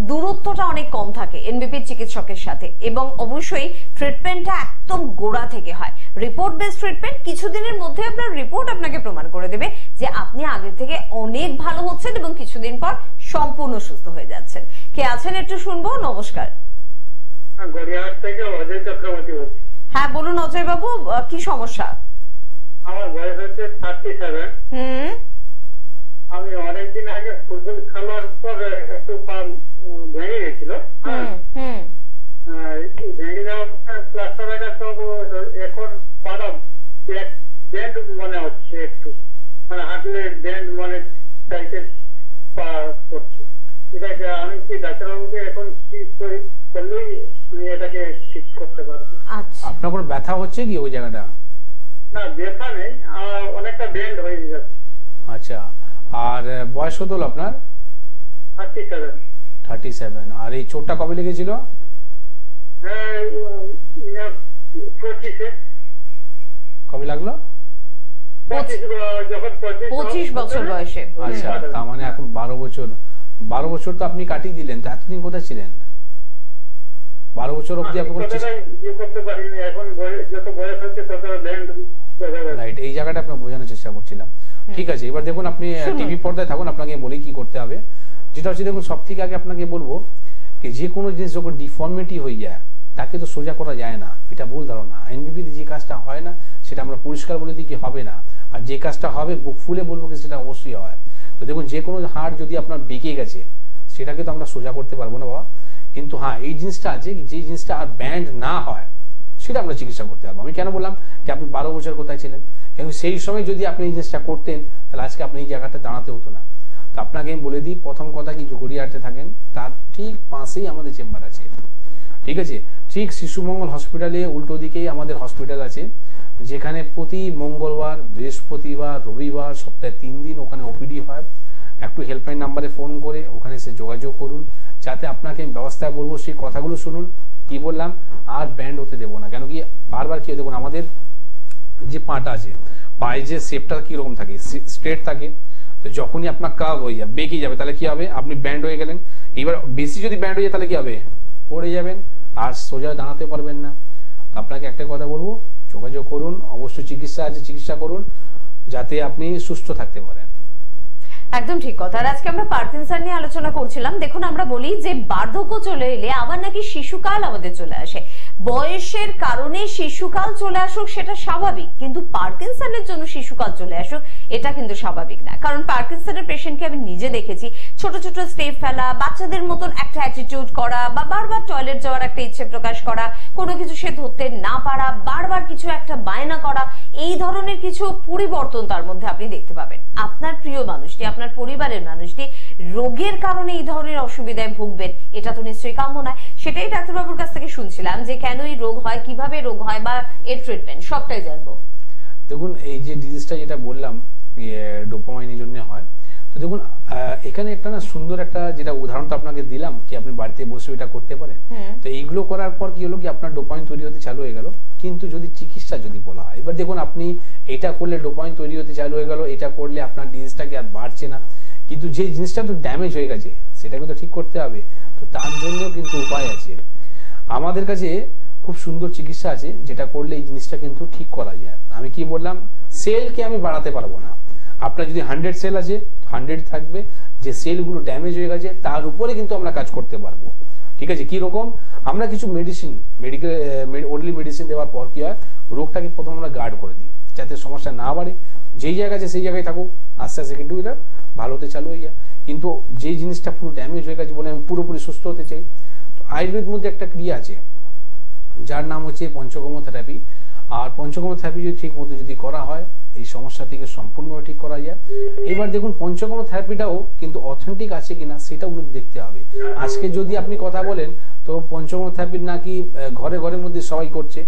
দূরত্বটা অনেক কম থাকে এনবিপির চিকিৎসকের সাথে, এবং অবশ্যই ট্রিটমেন্টটা একদম গোড়া থেকে হয়। রিপোর্ট বেসড ট্রিটমেন্ট, কিছুদিনের মধ্যে আপনার রিপোর্ট আপনাকে প্রমাণ করে দেবে যে আপনি আগের থেকে অনেক ভালো হচ্ছেন এবং কিছুদিন পর সম্পূর্ণ সুস্থ হয়ে যাচ্ছেন। কে আছেন একটু শুনবো। নমস্কার। গড়িয়াহাট থেকে অজয় চক্রবর্তী বলছি। হ্যাঁ বলুন অজয় বাবু, কি সমস্যা? আমার বয়স হচ্ছে 37। আমি অনেকদিন আগে ফুটবল খেলার পর একটু পা ভেঙে গেছিল। ভেঙে যাওয়ার পর প্লাস্টার একটা সব, এখন পাড়া ব্যান্ড মনে হচ্ছে, একটু মানে হাঁটলে ব্যান্ড মনে টাইপের পা করছে। এটাকে আমি কি ডাক্তারবাবুকে এখন কি করলেই এটাকে ঠিক করতে পারবো? আপনার কোনো ব্যথা হচ্ছে কি ওই জায়গাটা? না, ব্যথা নেই, অনেকটা ব্যান্ড হয়ে যাচ্ছে। আচ্ছা, আর বয়স কত হলো আপনার? 37। আর এই চোটটা কবে লেগেছিল? 25-এ। কবে লাগলো? 25 বছর বয়সে। আচ্ছা, তার মানে এখন 12 বছর তো আপনি কাটিয়ে দিলেন। তো এতদিন কোথায় ছিলেন? 12 বছর অবধি আপনি করতে পারিনি। এখন যত বয়স হচ্ছে তত ব্যান্ড রাইট, এই জায়গাটা আপনার বোঝানোর চেষ্টা করছিলাম। ঠিক আছে, এবার দেখুন আপনি টিভি পর্দায় থাকুন, আপনাকে বলি কি করতে হবে। যেটা হচ্ছে দেখুন, সব থেকে আগে আপনাকে বলবো যে যে কোনো জিনিস যখন ডিফর্মিটি হয়ে যায় তাকে তো সোজা করা যায় না, এটা ভুল ধারণা। এনবিপিতে যে কাজটা হয় না সেটা আমরা পরিষ্কার বলে দিই কি হবে না, আর যে কাজটা হবে বুক ফুলে বলবো কি সেটা অবশ্যই হয়। তো দেখুন, যে কোনো হাড় যদি আপনার বেঁকে গেছে সেটাকে তো আমরা সোজা করতে পারবো না বাবা, কিন্তু হ্যাঁ এই জিনিসটা আছে যে জিনিসটা আর ব্যান্ড না হয় সেটা আমরা চিকিৎসা করতে পারবো। আমি কেন বললাম কি আপনি 12 বছর কোথায় ছিলেন, কিন্তু সেই সময় যদি আপনি এই জিনিসটা করতেন তাহলে আজকে আপনি এই জায়গাটা দাঁড়াতে হতো না। তো আপনাকে আমি বলে দিই, প্রথম কথা কি, গড়িয়াহাটে থাকেন, তার ঠিক পাশেই আমাদের চেম্বার আছে, ঠিক আছে? ঠিক শিশুমঙ্গল হসপিটালে উল্টো দিকেই আমাদের হসপিটাল আছে, যেখানে প্রতি মঙ্গলবার, বৃহস্পতিবার, রবিবার সপ্তাহে 3 দিন ওখানে ওপিডি হয়। একটু হেল্পলাইন নাম্বারে ফোন করে ওখানে এসে যোগাযোগ করুন, যাতে আপনাকে ব্যবস্থা বলবো সেই কথাগুলো শুনুন। কি বললাম, আর ব্যান্ড হতে দেবো না। কেন কি বারবার কি দেখুন, আমাদের যে পাটা আছে, পায়ে যে শেপটা কিরকম থাকে, স্ট্রেট থাকে। তো যখনই আপনার কার্ভ হয়ে যাবে, বেঁকে যাবে, তাহলে কি হবে, আপনি ব্যান্ড হয়ে গেলেন। এবার বেশি যদি ব্যান্ড হয়ে যায় তাহলে কি হবে, পড়ে যাবেন আর সোজা দাঁড়াতে পারবেন না। আপনাকে একটা কথা বলবো, যোগাযোগ করুন, অবশ্যই চিকিৎসা আছে, চিকিৎসা করুন যাতে আপনি সুস্থ থাকতে পারেন। একদম ঠিক কথা। আর আজকে আমরা পার্কিনসন নিয়ে আলোচনা করছিলাম। দেখুন, আমরা বলি যে বার্ধক্য চলে এলে আবার নাকি শিশুকাল আমাদের চলে আসে। বয়সের কারণে শিশুকাল চলে আসুক সেটা স্বাভাবিক, কিন্তু পার্কিনসনের জন্য শিশুকাল চলে আসুক এটা কিন্তু স্বাভাবিক না। কারণ পার্কিনসনের পেশেন্টকে আমি নিজে দেখেছি, ছোট ছোট স্টেপ ফেলা, বাচ্চাদের মতন একটা অ্যাটিটিউড করা, বা বারবার টয়লেট যাওয়ার একটা ইচ্ছে প্রকাশ করা, কোনো কিছু সে ধরতে না পারা, বারবার কিছু একটা বায়না করা, এই ধরনের কিছু পরিবর্তন তার মধ্যে আপনি দেখতে পাবেন। আপনার প্রিয় মানুষটি, আপনার পরিবারের মানুষটি রোগের কারণে এই ধরনের অসুবিধায় ভুগবেন, এটা তো নিশ্চয়ই কাম্য নয়। সেটাই ডাক্তারবাবুর কাছ থেকে শুনছিলাম যে কেন এই রোগ হয়, কিভাবে রোগ হয়, বা এর ট্রিটমেন্ট সবটাই জানবো। দেখুন, এই যে ডিজিজটা যেটা বললাম ডোপামাইনের জন্য হয়, তো দেখুন এখানে একটা না সুন্দর একটা যেটা উদাহরণটা আপনাকে দিলাম কি আপনি বাড়িতে বসে এটা করতে পারেন। তো এইগুলো করার পর কি হলো কি আপনার ডোপামিন তৈরি হতে চালু হয়ে গেল। কিন্তু যদি চিকিৎসা যদি বলা হয়, এবার দেখুন আপনি এটা করলে ডোপামিন তৈরি হতে চালু হয়ে গেল, এটা করলে আপনার ডিজিজটাকে আর বাড়ছে না, কিন্তু যে জিনিসটা তো ড্যামেজ হয়ে গেছে সেটাকে তো ঠিক করতে হবে। তো তার জন্য কিন্তু উপায় আছে, আমাদের কাছে খুব সুন্দর চিকিৎসা আছে যেটা করলে এই জিনিসটা কিন্তু ঠিক করা যায়। আমি কি বললাম, সেলকে আমি বাড়াতে পারবো না। আপনার যদি 100 সেল আছে 100 থাকবে, যে সেলগুলো ড্যামেজ হয়ে গেছে তার উপরে কিন্তু আমরা কাজ করতে পারবো। ঠিক আছে, কি রকম, আমরা কিছু মেডিসিন, ওনলি মেডিসিন দেওয়ার পর কি হয়, রোগটাকে প্রথম আমরা গার্ড করে দিই যাতে সমস্যা না বাড়ে, যেই জায়গা আছে সেই জায়গায় থাকুক, আস্তে আস্তে কিন্তু এটা ভালো হতে চালু হয়ে যায়। কিন্তু যে জিনিসটা পুরো ড্যামেজ হয়ে গেছে বলে আমি পুরোপুরি সুস্থ হতে চাই, তো আয়ুর্বেদ মধ্যে একটা ক্রিয়া আছে যার নাম হচ্ছে পঞ্চকর্ম থেরাপি। আর পঞ্চকর্ম থেরাপি যদি ঠিক মতো যদি করা হয় এই সমস্যা থেকে সম্পূর্ণভাবে ঠিক করা যায়। এবার দেখুন পঞ্চকর্ম থেরাপিটাও কিন্তু অথেন্টিক আছে কিনা সেটাও কিন্তু দেখতে হবে। আজকে যদি আপনি কথা বলেন তো পঞ্চকর্ম থেরাপি নাকি ঘরে ঘরের মধ্যে সবাই করছে,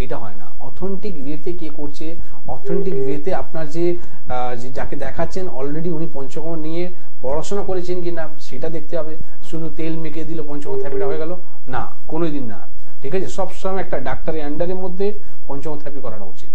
এটা হয় না। অথেন্টিক ওয়েতে কে করছে, অথেন্টিক ওয়েতে আপনার যে যাকে দেখাচ্ছেন অলরেডি উনি পঞ্চকর্ম নিয়ে পড়াশোনা করেছেন কিনা সেটা দেখতে হবে। শুধু তেল মেখে দিল পঞ্চকর্ম থেরাপিটা হয়ে গেল না, কোনোদিন না। ঠিক আছে, সবসময় একটা ডাক্তারের আন্ডারের মধ্যে পঞ্চকর্ম থেরাপি করাটা উচিত।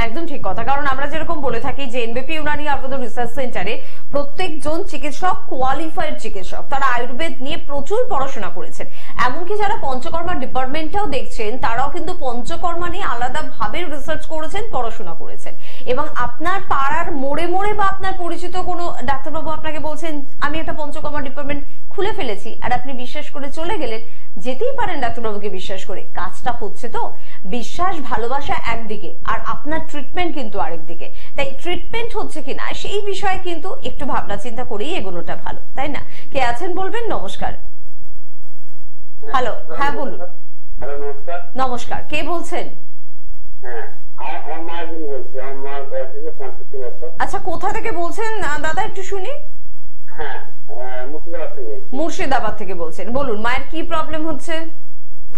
একদম ঠিক কথা, কারণ আমরা যেরকম বলে থাকি যে এনবিপি ইউনানি আয়ুর্বেদ রিসার্চ সেন্টারে প্রত্যেকজন চিকিৎসক কোয়ালিফাইড চিকিৎসক, তারা আয়ুর্বেদ নিয়ে প্রচুর পড়াশোনা করেছেন। এমনকি যারা পঞ্চকর্মা ডিপার্টমেন্টটাও দেখছেন তারাও কিন্তু পঞ্চকর্মা নিয়ে আলাদা ভাবে রিসার্চ করেছেন, পড়াশোনা করেছেন। এবং আপনার পাড়ার মোড়ে মোড়ে বা আপনার পরিচিত কোনো ডাক্তারবাবু আপনাকে বলছেন আমি একটা পঞ্চকর্মা ডিপার্টমেন্ট খুলে ফেলেছি, আর আপনি বিশ্বাস করে চলে গেলেন, যেতেই পারেন ডাক্তারবাবুকে বিশ্বাস করে। কাজটা হচ্ছে তো বিশ্বাস ভালোবাসা একদিকে আর আপনার ট্রিটমেন্ট কিন্তু আরেকদিকে। তাই ট্রিটমেন্ট হচ্ছে কিনা সেই বিষয়ে কিন্তু একটু ভাবনা চিন্তা করেই এগোনোটা ভালো, তাই না? কে আছেন বলবেন? নমস্কার। হ্যালো, হ্যাঁ বলুন। হ্যালো, নমস্কার। নমস্কার, কে বলছেন? হ্যাঁ, আমার মা বলছি, আমার মার বয়স 65 বছর। আচ্ছা, কোথা থেকে বলছেন দাদা একটু শুনি? হ্যাঁ, মুর্শিদাবাদ থেকে। মুর্শিদাবাদ থেকে বলছেন, বলুন মায়ের কি প্রবলেম হচ্ছে?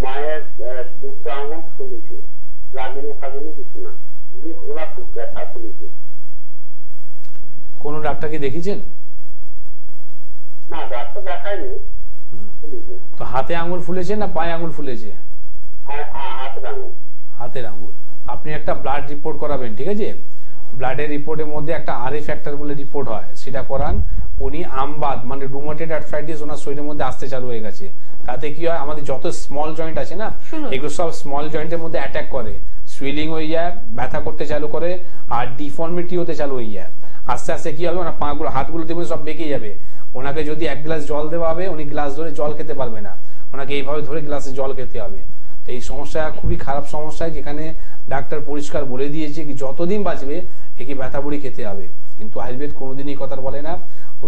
মায়ের দুটো আঙুল ফুলেছে, লাগেনি খাবেনি কিছু না, ওরা খুব ব্যথা ফুলেছে। কোন ডাক্তারকে দেখিয়েছেন? না, ডাক্তার দেখায়নি। তো হাতে আঙুল ফুলেছে না পায়ে আঙুল ফুলেছে? হাতের আঙুল। হাতের আঙুল। আপনি একটা ব্লাড রিপোর্ট করাবেন, ঠিক আছে? ব্লাডের রিপোর্টের মধ্যে একটা আরএ ফ্যাক্টর বলে রিপোর্ট হয়, সেটা করান। উনি আমবাদ মানে রুমাটয়েড আর্থ্রাইটিস ওনার শরীরের মধ্যে আসতে চালু হয়ে গেছে। তাতে কি হয়, আমাদের যত স্মল জয়েন্ট আছে না, এগুলো সব স্মল জয়েন্টের মধ্যে অ্যাটাক করে, সুইলিং হয়ে যায়, ব্যথা করতে চালু করে, আর ডিফর্মিটি হতে চালু হয়ে যায়। আস্তে আস্তে কি হবে, ওনার পাগুলো হাতগুলো দেখবেন সব বেঁকে যাবে। ওনাকে যদি এক গ্লাস জল দেওয়া হবে উনি গ্লাস ধরে জল খেতে পারবে না, ওনাকে এইভাবে ধরে গ্লাসে জল খেতে হবে। এই সমস্যা খুবই খারাপ সমস্যা, যেখানে ডাক্তার পরিষ্কার বলে দিয়েছে কি যতদিন বাঁচবে একে ব্যথা বুড়ি খেতে হবে। কিন্তু আয়ুর্বেদ কোনোদিনই কথা বলে না,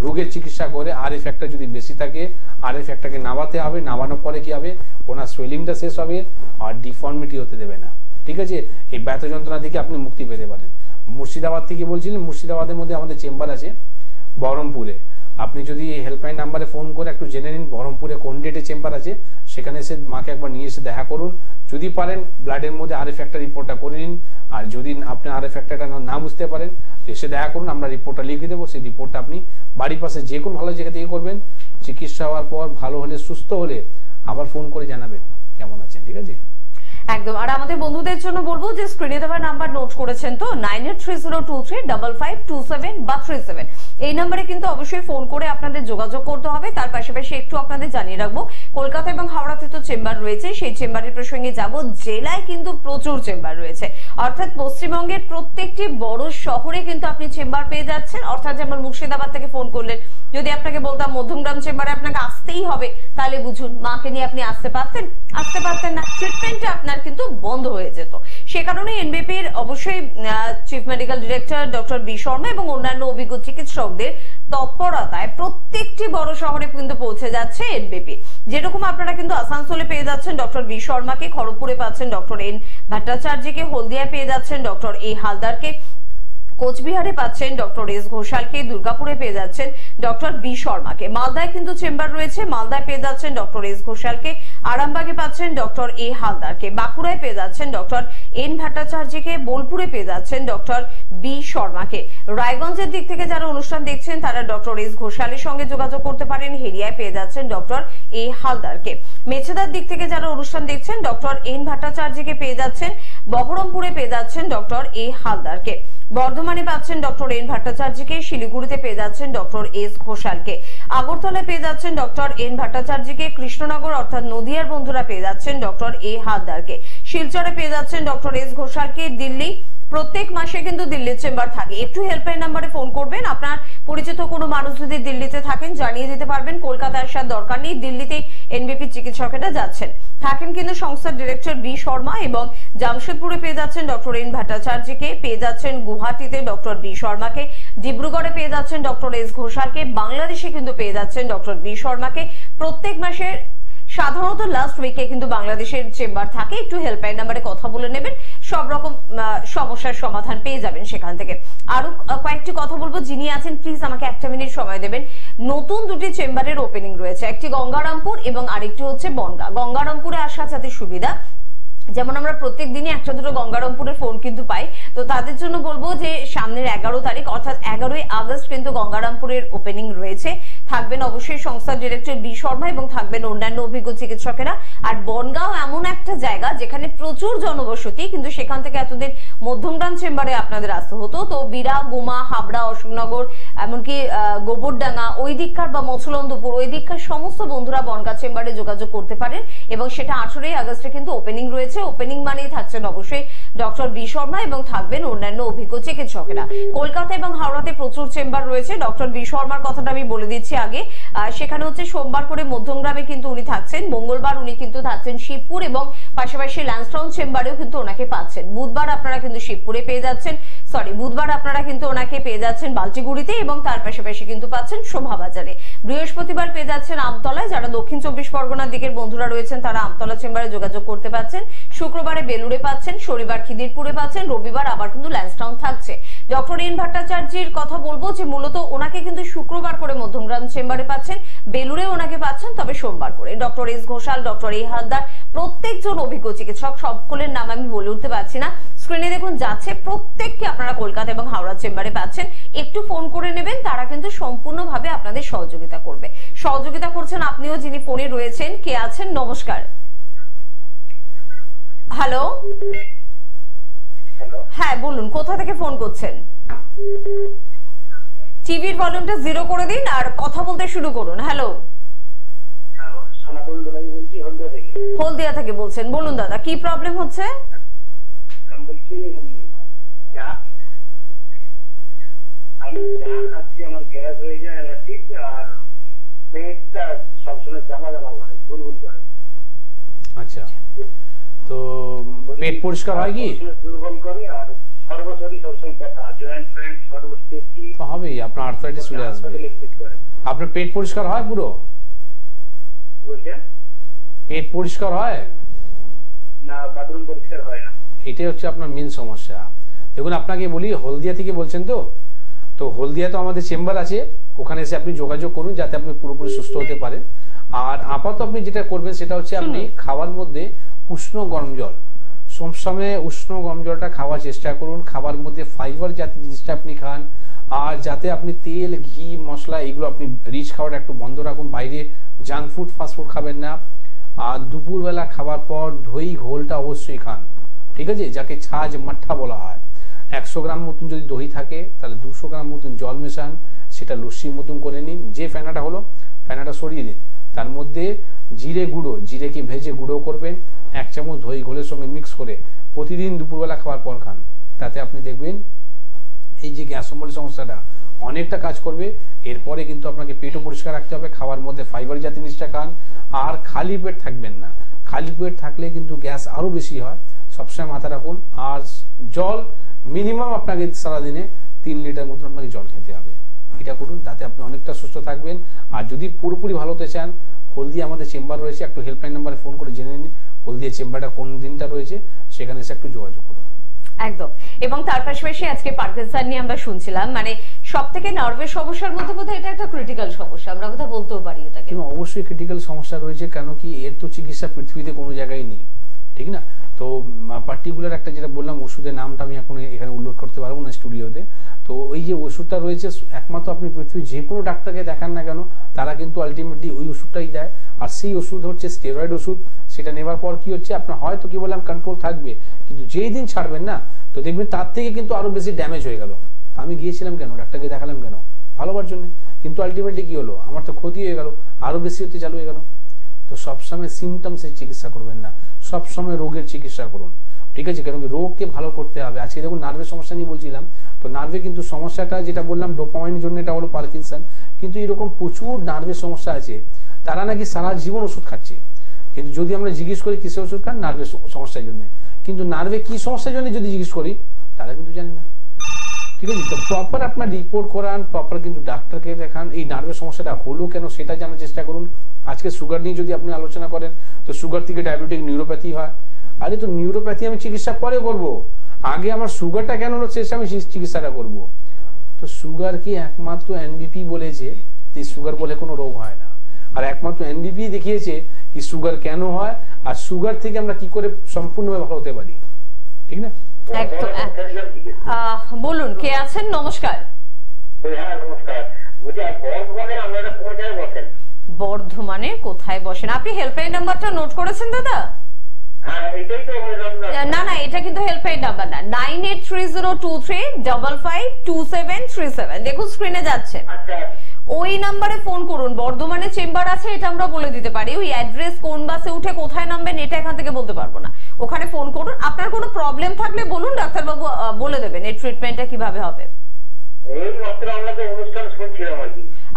রোগের চিকিৎসা করে আরএ ফ্যাক্টর যদি বেশি থাকে আরএ ফ্যাক্টরকে নামাতে হবে, নামানোর পরে কি হবে ওনার সোয়েলিংটা শেষ হবে আর ডিফর্মিটি হতে দেবে না। ঠিক আছে, এই ব্যথা যন্ত্রণা থেকে আপনি মুক্তি পেতে পারেন। মুর্শিদাবাদ থেকে বলছিলেন, মুর্শিদাবাদের মধ্যে আমাদের চেম্বার আছে বহরমপুরে। আপনি যদি হেল্পলাইন নাম্বারে ফোন করে একটু জেনে নিন বহরমপুরে কোন ডেটে চেম্বার আছে, সেখানে এসে মাকে একবার নিয়ে এসে দেখা করুন। যদি পারেন ব্লাডের মধ্যে আরএ ফ্যাক্টর রিপোর্টটা করে নিন, আর যদি আপনি আরএ ফ্যাক্টরটা না বুঝতে পারেন এসে দেখা করুন, আমরা রিপোর্টটা লিখে দেবো। সেই রিপোর্টটা আপনি বাড়ির পাশে যে কোনো ভালো জায়গা থেকে করবেন। চিকিৎসা হওয়ার পর ভালো হলে, সুস্থ হলে আবার ফোন করে জানাবেন কেমন আছেন। ঠিক আছে, একদম। আর আমাদের বন্ধুদের জন্য বলবো যে স্ক্রিনে দেওয়া নাম্বার নোট করেছেন তো, 9830235527 বা 37, এই নাম্বারে কিন্তু অবশ্যই ফোন করে আপনাদের যোগাযোগ করতে হবে। তার পাশাপাশি একটু আপনাদের জানিয়ে রাখবো কলকাতা এবং হাওড়াতে তো চেম্বার রয়েছে, সেই চেম্বারের প্রসঙ্গে যাব। জেলায় কিন্তু প্রচুর চেম্বার রয়েছে, অর্থাৎ পশ্চিমবঙ্গের প্রত্যেকটি বড় শহরে কিন্তু আপনি চেম্বার পেয়ে যাচ্ছেন। অর্থাৎ যেমন মুর্শিদাবাদ থেকে ফোন করলেন, যদি আপনাকে বলতাম মধ্যমগ্রাম চেম্বারে আপনাকে আসতেই হবে, তাহলে বুঝুন মাকে নিয়ে আপনি আসতে পারতেন? আসতে পারতেন না, ট্রিটমেন্টটা আপনার কিন্তু বন্ধ হয়ে যেত। সে কারণে এনবিপির অবশ্যই chief medical director doctor B Sharma এবং অন্যান্য অভিজ্ঞ চিকিৎসকদের তৎপরতায় প্রত্যেকটি বড় শহরে কিন্তু পৌঁছে যাচ্ছে এনবিপি। যেরকম আপনারা কিন্তু আসানসোলে পেয়ে যাচ্ছেন ডক্টর বি শর্মাকে, খড়গপুরে পাচ্ছেন ডক্টর এন ভট্টাচার্যকে, হলদিয়ায় পেয়ে যাচ্ছেন ডক্টর এ হালদারকে, কোচবিহারে পাচ্ছেন ডক্টর এস ঘোষালকে, দুর্গাপুরে পেয়ে যাচ্ছেন ডক্টর বি শর্মাকে, মালদায় কিন্তু চেম্বার রয়েছে, মালদায় পেয়ে যাচ্ছেন ডক্টর এস ঘোষালকে, আরামবাগে পাচ্ছেন ডক্টর এ হালদারকে, বাঁকুড়ায় পেয়ে যাচ্ছেন ডক্টর এন ভট্টাচার্যকে, বোলপুরে পেয়ে যাচ্ছেন ডক্টর বি শর্মাকে। রায়গঞ্জের দিক থেকে যারা অনুষ্ঠান দেখছেন তারা ডক্টর এস ঘোষালের সঙ্গে যোগাযোগ করতে পারেন, হেরিয়ায় পেয়ে যাচ্ছেন ডক্টর এ হালদারকে। মেছেদার দিক থেকে যারা অনুষ্ঠান দেখছেন ডক্টর এন ভট্টাচার্যকে পেয়ে যাচ্ছেন, বহরমপুরে পেয়ে যাচ্ছেন ডক্টর এ হালদারকে, বর্ধমানে পাচ্ছেন ডক্টর এন ভট্টাচার্যকে, শিলিগুড়িতে পেয়ে যাচ্ছেন ডক্টর এস ঘোষালকে, আগরতলায় পেয়ে যাচ্ছেন ডক্টর এন ভট্টাচার্যকে, কৃষ্ণনগর অর্থাৎ নদিয়ার বন্ধুরা পেয়ে যাচ্ছেন ডক্টর এ হালদারকে, শিলচরে পেয়ে যাচ্ছেন ডক্টর এস ঘোষালকে। দিল্লি প্রত্যেক মাসে কিন্তু দিল্লির চেম্বার থাকে, একটু হেল্পলাইন নাম্বারে ফোন করবেন। আপনার পরিচিত কোনো মানুষ যদি দিল্লিতে থাকেন জানিয়ে দিতে পারবেন, কলকাতায় আসার দরকার নেই, দিল্লিতেই এনবিপি চিকিৎসকেরা যাচ্ছেন। থাকেন কিন্তু সংস্থার ডিরেক্টর বি শর্মা, এবং জামশেদপুরে পেয়ে যাচ্ছেন ডক্টর এন ভট্টাচার্যকে, পেয়ে যাচ্ছেন গুয়াহাটিতে ডক্টর বি শর্মাকে, ডিব্রুগড়ে পেয়ে যাচ্ছেন ডক্টর এস ঘোষালকে, বাংলাদেশে কিন্তু পেয়ে যাচ্ছেন ডক্টর বি শর্মাকে। প্রত্যেক মাসের সাধারণত লাস্ট উইকে কিন্তু বাংলাদেশের চেম্বার থাকে, একটু হেল্পলাইন নাম্বারে কথা বলে নেবেন, সব রকম সমস্যার সমাধান পেয়ে যাবেন সেখান থেকে। আরো কয়েকটি কথা বলবো, যিনি আছেন প্লিজ আমাকে একটা মিনিট সময় দেবেন। নতুন দুটি চেম্বারের ওপেনিং রয়েছে, একটি গঙ্গারামপুর এবং আরেকটি হচ্ছে বনগাঁ। গঙ্গারামপুরে আসা যাতে সুবিধা, যেমন আমরা প্রত্যেক দিনই একটা দুটো গঙ্গারামপুরের ফোন কিন্তু পাই, তো তাদের জন্য বলবো যে সামনের 11 তারিখ অর্থাৎ 11ই আগস্ট কিন্তু গঙ্গারামপুরের ওপেনিং রয়েছে। থাকবেন অবশ্যই সংস্থার ডিরেক্টর বি শর্মা এবং থাকবেন অন্যান্য অভিজ্ঞ চিকিৎসকেরা। আর বনগাঁও এমন একটা জায়গা যেখানে প্রচুর জনবসতি, কিন্তু সেখান থেকে এতদিন মধ্যমগ্রাম চেম্বারে আপনাদের আসতে হতো। তো বিরা, গুমা, হাবড়া, অশোকনগর, এমনকি গোবরডাঙ্গা ওই দিককার বা মছলন্দপুর ওই দিককার সমস্ত বন্ধুরা বনগাঁ চেম্বারে যোগাযোগ করতে পারেন এবং সেটা 18ই আগস্টে কিন্তু ওপেনিং রয়েছে। ওপেনিং মানেই থাকছেন অবশ্যই ডক্টর বি শর্মা এবং থাকবেন অন্যান্য অভিজ্ঞ চিকিৎসকেরা। কলকাতা এবং হাওড়াতে প্রচুর চেম্বার রয়েছে। ডক্টর বি শর্মার কথাটা আমি বলে দিচ্ছি আগে, সেখানে হচ্ছে সোমবার করে মধ্যমগ্রামে কিন্তু উনি থাকছেন, মঙ্গলবার উনি কিন্তু থাকছেন শিবপুর এবং পাশাপাশি ল্যান্সটাউন চেম্বারেও কিন্তু ওনাকে পাচ্ছেন। বুধবার আপনারা কিন্তু শিবপুরে পেয়ে যাচ্ছেন, বুধবার আপনারা কিন্তু ওনাকে পেয়ে যাচ্ছেন বালচিগুড়িতে এবং তার পাশাপাশি কিন্তু পাচ্ছেন শোভাবাজারে। বৃহস্পতিবার পেয়ে যাচ্ছেন আমতলায়, যারা দক্ষিণ 24 পরগনার দিকের বন্ধুরা রয়েছেন তারা আমতলা চেম্বারে যোগাযোগ করতে পারছেন। শুক্রবারে বেলুড়ে পাচ্ছেন, শনিবার খিদিরপুরে পাচ্ছেন, রবিবার আবার কিন্তু ল্যান্সটাউন থাকছে। ডক্টর এন ভট্টাচার্যের কথা বলবো যে মূলত ওনাকে কিন্তু শুক্রবার করে মধ্যমগ্রাম চেম্বারে পাচ্ছেন, বেলুড়ে ওনাকে পাচ্ছেন তবে সোমবার করে। Doctor S Ghoshal, doctor A Haldar প্রত্যেকজন অভিজ্ঞ চিকিৎসক, সকলের নাম আমি বলে উঠতে পারছি না, স্ক্রিনে দেখুন যাচ্ছে, প্রত্যেককে আপনারা কলকাতা এবং হাওড়া চেম্বারে পাচ্ছেন। একটু ফোন করে নেবেন, তারা কিন্তু সম্পূর্ণভাবে আপনাদের সহযোগিতা করবে। সহযোগিতা করছেন আপনিও যিনি ফোনে রয়েছেন। কে আছেন? নমস্কার। হ্যালো, হ্যাঁ বলুন, কোথা থেকে ফোন করছেন? টিভির ভলিউমটা 0 করে দিন আর কথা বলতে শুরু করুন। হ্যালো, হলদিয়া থেকে বলছেন, বলুন দাদা কি প্রবলেম হচ্ছে? আমি চা খাচ্ছি, আমার গ্যাস হয়ে যায় ঠিক, আর পেটটা সবসময় জামা জামা করে, বুলবুল করে। আচ্ছা, তো পেট পরিষ্কার হয় কি? দুর্বল করে আর সর্বশরীর সবসময় ব্যথা, জয়েন্ট ফ্রেন্ড সর্বস্থিতি তো হবেই, আপনার আর্থ্রাইটিস চলে আসবে। আপনার পেট পরিষ্কার হয় পুরো? বলছেন পেট পরিষ্কার হয় না, বাথরুম পরিষ্কার হয় না। এটাই হচ্ছে আপনার মেন সমস্যা। দেখুন আপনাকে বলি, হলদিয়া থেকে বলছেন তো হলদিয়া তো আমাদের চেম্বার আছে, ওখানে এসে আপনি যোগাযোগ করুন যাতে আপনি পুরোপুরি সুস্থ হতে পারেন। আর আপাতত আপনি যেটা করবেন সেটা হচ্ছে আপনি খাওয়ার মধ্যে উষ্ণ গরম জল, সবসময় উষ্ণ গরম জলটা খাওয়ার চেষ্টা করুন। খাবার মধ্যে ফাইবার জাতীয় জিনিসটা আপনি খান, আর যাতে আপনি তেল, ঘি, মশলা এগুলো আপনি রিচ খাওয়াটা একটু বন্ধ রাখুন। বাইরে জাঙ্ক ফুড, ফাস্টফুড খাবেন না। আর দুপুরবেলা খাবার পর দই ঘোলটা অবশ্যই খান, ঠিক আছে, যাকে ছাজ মাঠা বলা হয়। 100 গ্রাম মতন যদি দই থাকে তাহলে 200 গ্রাম মতন জল মেশান, সেটা লস্যির মতন করে নিন। যে ফেনাটা হলো ফেনাটা সরিয়ে দিন, তার মধ্যে জিরে গুঁড়ো, জিরেকে ভেজে গুঁড়ো করবেন, 1 চামচ দই ঘোলের সঙ্গে মিক্স করে প্রতিদিন দুপুরবেলা খাওয়ার পর খান। তাতে আপনি দেখবেন এই যে গ্যাস অম্বলের সমস্যাটা অনেকটা কাজ করবে। এরপরে কিন্তু আপনাকে পেটও পরিষ্কার রাখতে হবে, খাওয়ার মধ্যে ফাইবার জাতীয় জিনিসটা খান, আর খালি পেট থাকবেন না। খালি পেট থাকলে কিন্তু গ্যাস আরো বেশি হয়, সবসময় মাথা রাখুন। আর জল মিনিমাম আপনাকে সারাদিনে 3 লিটার মতন আপনাকে জল খেতে হবে, এটা করুন, তাতে আপনি অনেকটা সুস্থ থাকবেন। আর যদি পুরোপুরি ভালো হতে চান, হলদিয়া আমাদের চেম্বার রয়েছে, একটু হেল্পলাইন নাম্বারে ফোন করে জেনে নিন হলদিয়া চেম্বারটা কোন দিনটা রয়েছে, সেখানে এসে একটু যোগাযোগ করুন। একদম। এবং তার পাশাপাশি আজকে পার্কিনসন নিয়ে আমরা শুনছিলাম, মানে সব থেকে নার্ভের সমস্যার মধ্যে বোধহয় এটা একটা ক্রিটিক্যাল সমস্যা, আমরা কথা বলতেও পারি এটাকে। অবশ্যই ক্রিটিক্যাল সমস্যা রয়েছে, কেন কি এর তো চিকিৎসা পৃথিবীতে কোনো জায়গায় নেই, ঠিক না? তো পার্টিকুলার একটা যেটা বললাম ওষুধের নামটা আমি এখন এখানে উল্লেখ করতে পারবো না স্টুডিওতে। তো ওই যে ওষুধটা রয়েছে, একমাত্র আপনি পৃথিবীর যে কোনো ডাক্তারকে দেখান না কেন, তারা কিন্তু আলটিমেটলি ওই ওষুধটাই দেয়। আর সেই ওষুধ হচ্ছে স্টেরয়েড ওষুধ। সেটা নেবার পর কি হচ্ছে, আপনার হয়তো কি বললাম কন্ট্রোল থাকবে, কিন্তু যেই দিন ছাড়বেন না তো দেখবেন তার থেকে কিন্তু আরো বেশি ড্যামেজ হয়ে গেল। আমি গিয়েছিলাম কেন, ডাক্তারকে দেখালাম কেন, ভালোবার জন্য, কিন্তু আলটিমেটলি কি হলো, আমার তো ক্ষতি হয়ে গেল, আরো বেশি হতে চালু হয়ে গেল। তো সবসময় সিমটমসের চিকিৎসা করবেন না, সবসময় রোগের চিকিৎসা করুন, ঠিক আছে? কারণ রোগকে ভালো করতে হবে। আজকে দেখুন নার্ভের সমস্যা নিয়ে বলছিলাম, তো নার্ভে কিন্তু সমস্যাটা যেটা বললাম ডোপামাইনের জন্য, এটা হলো পার্কিনসন। কিন্তু এরকম প্রচুর নার্ভের সমস্যা আছে, তারা নাকি সারা জীবন ওষুধ খাচ্ছে, কিন্তু যদি আমরা জিজ্ঞেস করি কিসের ওষুধ খান, নার্ভের সমস্যার জন্য, কিন্তু নার্ভে কি সমস্যার জন্য যদি জিজ্ঞেস করি তারা কিন্তু জানে না, ঠিক আছে? তো প্রপার আপনার রিপোর্ট করান, প্রপার কিন্তু ডাক্তারকে দেখান, এই নার্ভের সমস্যাটা হলো কেন সেটা জানার চেষ্টা করুন। আজকে সুগার নিয়ে যদি আপনি আলোচনা করেন তো সুগার থেকে ডায়াবেটিক নিউরোপ্যাথি হয়। আরে তো নিউরোপ্যাথি আমি চিকিৎসা পরে করব, আগে আমার সুগারটা কেন হচ্ছে আমি চিকিৎসাটা করব। তো সুগার কি একমাত্র এনবিপি বলেছে যে সুগার বলে কোনো রোগ হয় না, আর একমাত্র এনবিপি দেখিয়েছে কি সুগার কেন হয় আর সুগার থেকে আমরা কি করে সম্পূর্ণভাবে ভালো হতে পারি, ঠিক না? একদম। বলুন কে আছেন? নমস্কার। হ্যাঁ নমস্কার, বর্ধমানে কোথায় বসেন আপনি? হেল্পলাইন নাম্বারটা নোট করেছেন দাদা? না না, এটা কিন্তু হেল্পলাইন নাম্বার না, 983023552737। দেখুন স্ক্রিনে যাচ্ছে, ওই নাম্বারে ফোন করুন। বর্ধমানে চেম্বার আছে এটা আমরা বলে দিতে পারি, ওই অ্যাড্রেস কোন বাসে উঠে কোথায় নামবেন এটা এখান থেকে বলতে পারবো না। ওখানে ফোন করুন, আপনার কোনো প্রবলেম থাকলে বলুন, ডাক্তারবাবু বলে দেবেন এর ট্রিটমেন্টটা কিভাবে হবে।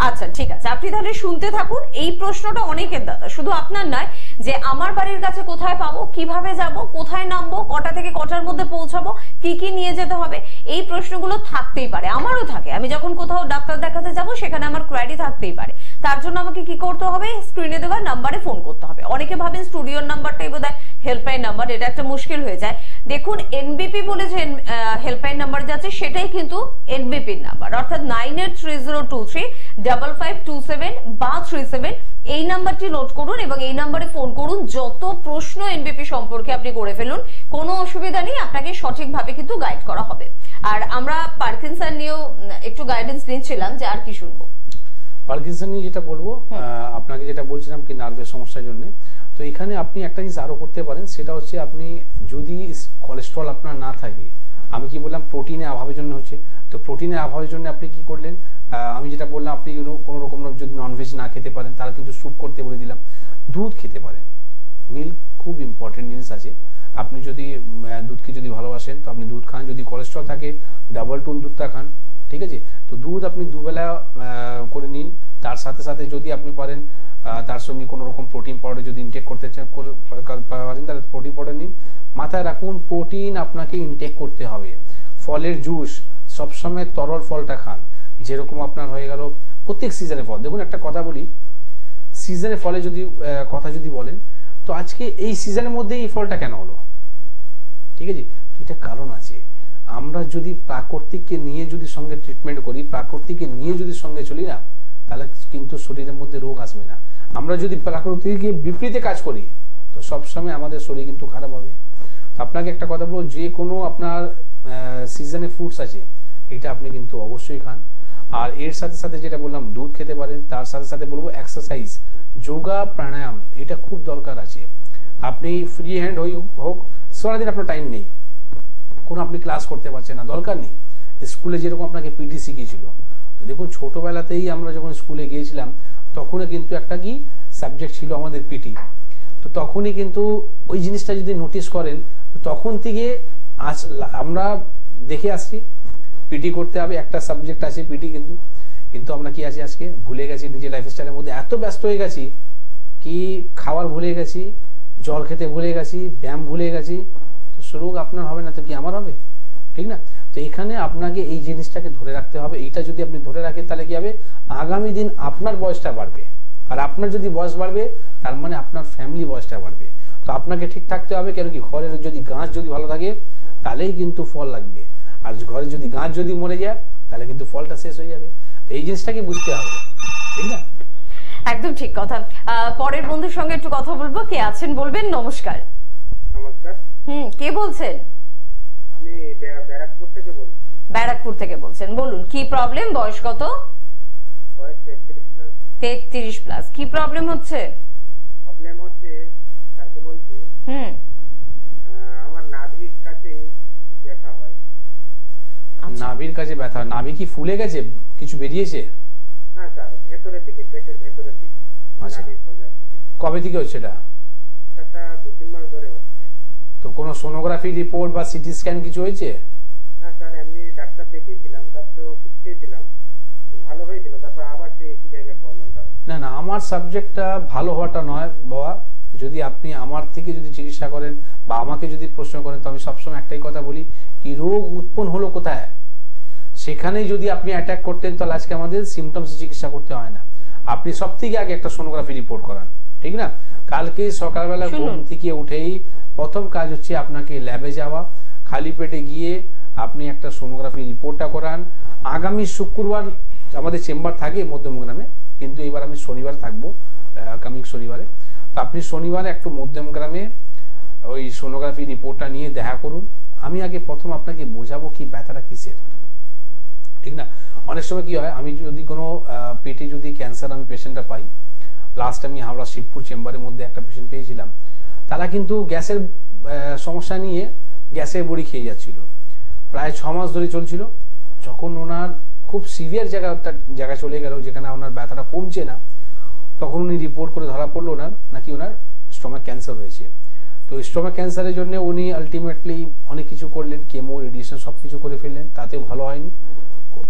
আচ্ছা ঠিক আছে, আপনি তাহলে শুনতে থাকুন। এই প্রশ্নটা অনেকের দাদা, শুধু আপনার নয়, যে আমার বাড়ির কাছে কোথায় পাবো, কিভাবে যাব, কোথায় নামবো, কটা থেকে কটার মধ্যে পৌঁছাবো, কি কি নিয়ে যেতে হবে, এই প্রশ্নগুলো থাকতেই পারে। আমারও থাকে, আমি যখন কোথাও ডাক্তার দেখাতে যাব সেখানে আমার কোয়ারি থাকতেই পারে। তার জন্য আমাকে কি করতে হবে, স্ক্রিনে দেওয়া নাম্বারে ফোন করতে হবে। অনেকে ভাবেন স্টুডিওর নাম্বারটাই বোধহয় হেল্পলাইন নাম্বার, এটা একটা মুশকিল হয়ে যায়। দেখুন এনবিপি বলে যে হেল্পলাইন নাম্বার যাচ্ছে সেটাই কিন্তু এনবিপির নাম্বার, অর্থাৎ 9830235527 বা 37। এই নাম্বারটি নোট করুন এবং এই নাম্বারে ফোন করুন। যত প্রশ্ন এনবিপি সম্পর্কে আপনি করে ফেলুন, কোনো অসুবিধা নেই, আপনাকে সঠিকভাবে কিন্তু গাইড করা হবে। আর আমরা পার্কিনসন নিয়েও একটু গাইডেন্স নিচ্ছিলাম, যে আর কি শুনবো। পার্কিনসন নিয়ে যেটা বলবো, আপনাকে যেটা বলছিলাম কি নার্ভের সমস্যার জন্য, তো এখানে আপনি একটা জিনিস আরো করতে পারেন, সেটা হচ্ছে আপনি যদি কোলেস্ট্রল আপনার না থাকে, আমি কি বললাম প্রোটিনের অভাবের জন্য হচ্ছে, তো প্রোটিনের অভাবের জন্য আপনি কি করলেন, আমি যেটা বললাম আপনি কোনো রকম যদি ননভেজ না খেতে পারেন তাহলে কিন্তু স্যুপ করতে বলে দিলাম। দুধ খেতে পারেন, মিল্ক খুব ইম্পর্টেন্ট জিনিস আছে। আপনি যদি দুধকে যদি ভালোবাসেন তো আপনি দুধ খান, যদি কোলেস্ট্রল থাকে ডাবল টুন দুধটা খান, ঠিক আছে? তো দুধ আপনি দুবেলা করে নিন, তার সাথে সাথে যদি আপনি পারেন তার সঙ্গে কোনো রকম প্রোটিন পাউডার যদি ইনটেক করতে চান পারেন তাহলে প্রোটিন পাউডার নিন। মাথায় রাখুন প্রোটিন আপনাকে ইনটেক করতে হবে। ফলের জুস সবসময় তরল ফলটা খান, যেরকম আপনার হয়ে গেল প্রত্যেক সিজনে ফল। দেখুন একটা কথা বলি, সিজনে ফলে যদি কথা যদি বলেন তো আজকে এই সিজনের মধ্যে এই ফলটা কেন হলো, ঠিক আছে? এটা কারণ আছে। আমরা যদি প্রাকৃতিককে নিয়ে যদি সঙ্গে ট্রিটমেন্ট করি, প্রাকৃতিককে নিয়ে যদি সঙ্গে চলি না, তাহলে কিন্তু শরীরের মধ্যে রোগ আসবে না। আমরা যদি প্রাকৃতিককে বিপরীতে কাজ করি তো সবসময় আমাদের শরীর কিন্তু খারাপ হবে। আপনাকে একটা কথা বলবো, যে কোনো আপনার সিজনে ফ্রুটস আছে এটা আপনি কিন্তু অবশ্যই খান। আর এর সাথে সাথে যেটা বললাম দুধ খেতে পারেন, তার সাথে সাথে বলবো এক্সারসাইজ, যোগা, প্রাণায়াম, এটা খুব দরকার আছে। আপনি ফ্রি হ্যান্ড হোক, সারাদিন আপনার টাইম নেই, কোনো আপনি ক্লাস করতে পারছেন না, দরকার নেই। স্কুলে যেরকম আপনাকে পিটি শিখিয়েছিল, তো দেখুন ছোটবেলাতেই আমরা যখন স্কুলে গিয়েছিলাম তখনই কিন্তু একটা কি সাবজেক্ট ছিল আমাদের পিটি। তো তখনই কিন্তু ওই জিনিসটা যদি নোটিস করেন তো তখন থেকে আজ আমরা দেখে আসছি পিটি করতে হবে, একটা সাবজেক্ট আছে পিটি, কিন্তু আমরা কি আছি আজকে ভুলে গেছি, নিজের লাইফস্টাইলের মধ্যে এত ব্যস্ত হয়ে গেছি কি খাবার ভুলে গেছি, জল খেতে ভুলে গেছি, ব্যায়াম ভুলে গেছি। তো রোগ আপনার হবে না তো কি আমার হবে, ঠিক না? তো এখানে আপনাকে এই জিনিসটাকে ধরে রাখতে হবে। এইটা যদি আপনি ধরে রাখেন তাহলে কি হবে, আগামী দিন আপনার বয়সটা বাড়বে, আর আপনার যদি বয়স বাড়বে তার মানে আপনার ফ্যামিলি বয়সটা বাড়বে। তো আপনাকে ঠিক থাকতে হবে, কেন কি ঘরের যদি গাছ যদি ভালো থাকে তাহলেই কিন্তু ফল লাগবে, আর ঘরে যদি গাছ যদি মরে যায় তাহলে কিন্তু ফলটা শেষ হয়ে যাবে। তো এই জিনিসটাকে বুঝতে হবে, ঠিক না? একদম ঠিক কথা। পরের বন্ধুর সঙ্গে একটু কথা বলবো, কে আছেন বলবেন। নমস্কার। নমস্কার। কে বলছেন? আমি ব্যারাকপুর থেকে বলছি। ব্যারাকপুর থেকে বলছেন, বলুন কি প্রবলেম, বয়স কত? বয়স 33 প্লাস। কি প্রবলেম হচ্ছে? প্রবলেম হচ্ছে স্যারকে বলছি, আমার নাভির কাছে ব্যথা হয়। নাভির কাছে ব্যথা, নাভি কি ফুলে গেছে, কিছু বেরিয়েছে? না স্যার, ভেতরের দিকে, পেটের ভেতরের দিকে। আচ্ছা, কবে থেকে হচ্ছে এটা? এটা 2-3 মাস ধরে হচ্ছে। তো কোনো সোনোগ্রাফি রিপোর্ট বা সিটি স্ক্যান কিছু হয়েছে? না স্যার, এমনি ডাক্তার দেখিয়েছিলাম, তারপরে ওষুধ খেয়েছিলাম, ভালো হয়েছিল, তারপর আবার সেই একই জায়গায় প্রবলেমটা। না, আমার সাবজেক্টটা ভালো হওয়াটা নয় বাবা। যদি আপনি আমার থেকে যদি চিকিৎসা করেন বা আমাকে যদি প্রশ্ন করেন তো আমি সবসময় একটাই কথা বলি, কি রোগ উৎপন্ন হলো কোথায়, সেখানেই যদি আপনি অ্যাটাক করতেন তাহলে আজকে আমাদের সিমটমস চিকিৎসা করতে হয় না। আপনি সবথেকে আগে একটা সোনোগ্রাফি রিপোর্ট করান, ঠিক না? কালকে সকালবেলা ঘুম থেকে উঠেই প্রথম কাজ হচ্ছে আপনাকে ল্যাবে যাওয়া, খালি পেটে গিয়ে আপনি একটা সোনোগ্রাফি রিপোর্টটা করান। আগামী শুক্রবার আমাদের চেম্বার থাকে মধ্যমগ্রামে, কিন্তু এবার আমি শনিবার থাকবো, কামিং শনিবারে। তো আপনি শনিবারে একটু মধ্যমগ্রামে ওই সোনোগ্রাফি রিপোর্টটা নিয়ে দেখা করুন। আমি আগে প্রথম আপনাকে বোঝাবো কি ব্যথাটা কিসের, ঠিক না? অনেক সময় কি হয়, আমি যদি কোনো পেটে যদি ক্যান্সার আমি পেশেন্টটা পাই, লাস্ট আমি হাওড়া শিবপুর চেম্বারের মধ্যে একটা পেশেন্ট পেয়েছিলাম, তারা কিন্তু গ্যাসের সমস্যা নিয়ে গ্যাসের বড়ি খেয়ে যাচ্ছিল, প্রায় 6 মাস ধরে চলছিল। যখন ওনার খুব সিভিয়ার জায়গা চলে গেল, যেখানে ওনার ব্যথাটা কমছে না, তখন উনি রিপোর্ট করে ধরা পড়লো ওনার নাকি ওনার স্টমাক ক্যান্সার হয়েছে। তো স্টমাক ক্যান্সারের জন্য উনি আলটিমেটলি অনেক কিছু করলেন, কেমো রেডিয়েশন সবকিছু করে ফেললেন, তাতেও ভালো হয়নি।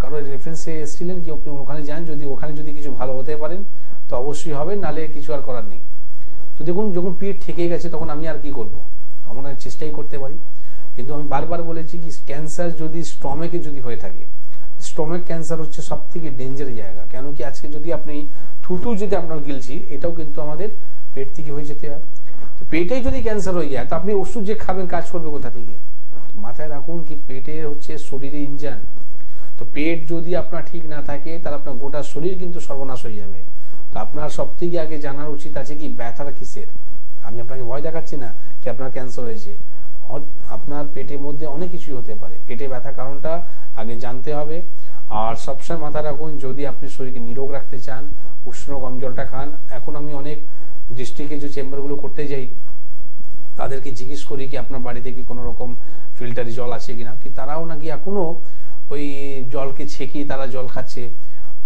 কারোর রেফারেন্সে এসেছিলেন কি আপনি ওখানে যান, ওখানে যদি কিছু ভালো হতে পারেন তো অবশ্যই হবে, নালে কিছু আর করার নেই। তো দেখুন, যখন পিঠ থেকে গেছে তখন আমি আর কি করবো, আমরা চেষ্টাই করতে পারি। কিন্তু আমি বারবার বলেছি কি, ক্যান্সার যদি স্টমাকে যদি হয়ে থাকে, স্টমাক ক্যান্সার হচ্ছে সব থেকে ডেঞ্জার জায়গা। কেন কি, আজকে যদি আপনি থুতু যদি আপনার গিলছি, এটাও কিন্তু আমাদের পেট থেকে হয়ে যেতে হয়। তো পেটেই যদি ক্যান্সার হয়ে যায়, তো আপনি ওষুধ যে খাবেন কাজ করবে কোথা থেকে? মাথায় রাখুন কি, পেটের হচ্ছে শরীরে ইঞ্জান। তো পেট যদি আপনার ঠিক না থাকে, তাহলে আপনার গোটা শরীর কিন্তু সর্বনাশ হয়ে যাবে। তো আপনার সব থেকে আগে জানার উচিত আছে কি ব্যথাটা কিসের। আমি আপনাকে ভয় দেখাচ্ছি না কি আপনার ক্যান্সার হয়েছে, আপনার পেটের মধ্যে অনেক কিছুই হতে পারে। পেটে ব্যথা কারণটা আগে জানতে হবে। আর সবসময় মাথা রাখুন, যদি আপনি শরীরকে নিরোগ রাখতে চান, উষ্ণ গরম জলটা খান। এখন আমি অনেক ডিস্ট্রিক্টে যে চেম্বারগুলো করতে যাই, তাদেরকে জিজ্ঞেস করি কি আপনার বাড়িতে কি কোনো রকম ফিল্টারি জল আছে কিনা, কি তারাও নাকি এখনো ওই জলকে ছেঁকিয়ে তারা জল খাচ্ছে।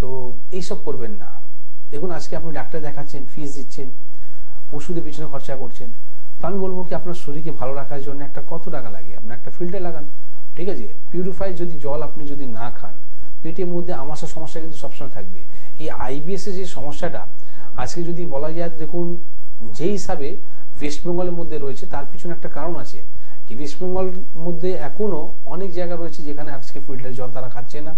তো এইসব করবেন না। দেখুন, আজকে আপনি ডাক্তার দেখাচ্ছেন, ফিস দিচ্ছেন, ওষুধের পিছনে খরচা করছেন। তো আমি বলবো কি, আপনার শরীরকে ভালো রাখার জন্য একটা কত টাকা লাগে, আপনার একটা ফিল্টার লাগান, ঠিক আছে? পিউরিফাই যদি জল আপনি যদি না খান, পেটের মধ্যে আমাশার সমস্যা কিন্তু সবসময় থাকবে। এই আইবিএস এর যে সমস্যাটা আজকে যদি বলা যায়, দেখুন যে হিসাবে ওয়েস্ট বেঙ্গলের মধ্যে রয়েছে, তার পিছনে একটা কারণ আছে কি, ওয়েস্ট বেঙ্গলের মধ্যে এখনো অনেক জায়গা রয়েছে যেখানে আজকে ফিল্টার জল তারা খাচ্ছে না,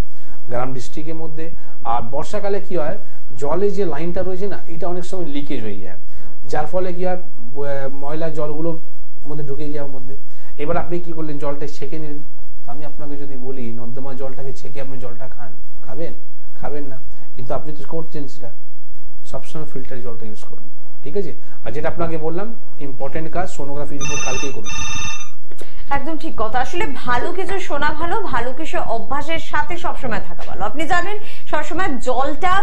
গ্রাম ডিস্ট্রিক্টের মধ্যে। আর বর্ষাকালে কি হয়, জলে যে লাইনটা রয়েছে না, এটা অনেক সময় লিকেজ হয়ে যায়, যার ফলে কি হয়, ময়লা জলগুলো মধ্যে ঢুকে যাওয়ার মধ্যে। এবার আপনি কি করলেন, জলটা ছেঁকে নিলেন। আমি আপনাকে যদি বলি নর্দমা জলটাকে ছেঁকে আপনি জলটা খাবেন না, কিন্তু আপনি তো করছেন সেটা। সবসময় ফিল্টার জলটা ইউজ করুন, ঠিক আছে? আর যেটা আপনাকে বললাম ইম্পর্টেন্ট কাজ, সোনোগ্রাফি রিপোর্ট কালকেই করুন। একদম ঠিক কথা। আসলে ভালো কিছু শোনা ভালো, ভালো কিছু অভ্যাসের সাথে সবসময় থাকা ভালো। আপনি জানেন সবসময় জলটা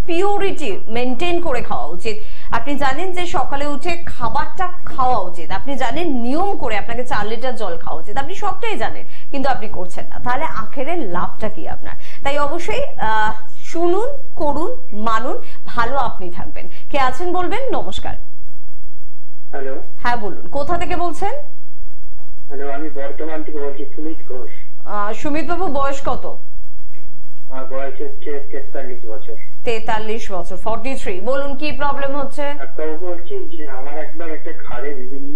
পিউরিটি মেনটেন করে খাওয়া উচিত। আপনি জানেন যে সকালে উঠে খাবারটা খাওয়া উচিত। আপনি জানেন নিয়ম করে আপনাকে 4 লিটার জল খাওয়া উচিত। আপনি সবটাই জানেন, কিন্তু আপনি করছেন না। তাহলে আখেরের লাভটা কি আপনার? তাই অবশ্যই শুনুন, করুন, মানুন, ভালো আপনি থাকবেন। কে আছেন বলবেন? নমস্কার। হ্যালো। হ্যাঁ বলুন, কোথা থেকে বলছেন? হ্যালো, আমি বর্ধমান থেকে বলছি, সুমিত ঘোষ। সুমিত বাবু, বয়স কত? আমার বয়স হচ্ছে 43 বছর। 43 বছর, 43। বলুন কি প্রবলেম হচ্ছে? বলছি যে আমার একবার একটা ঘাড়ে বিভিন্ন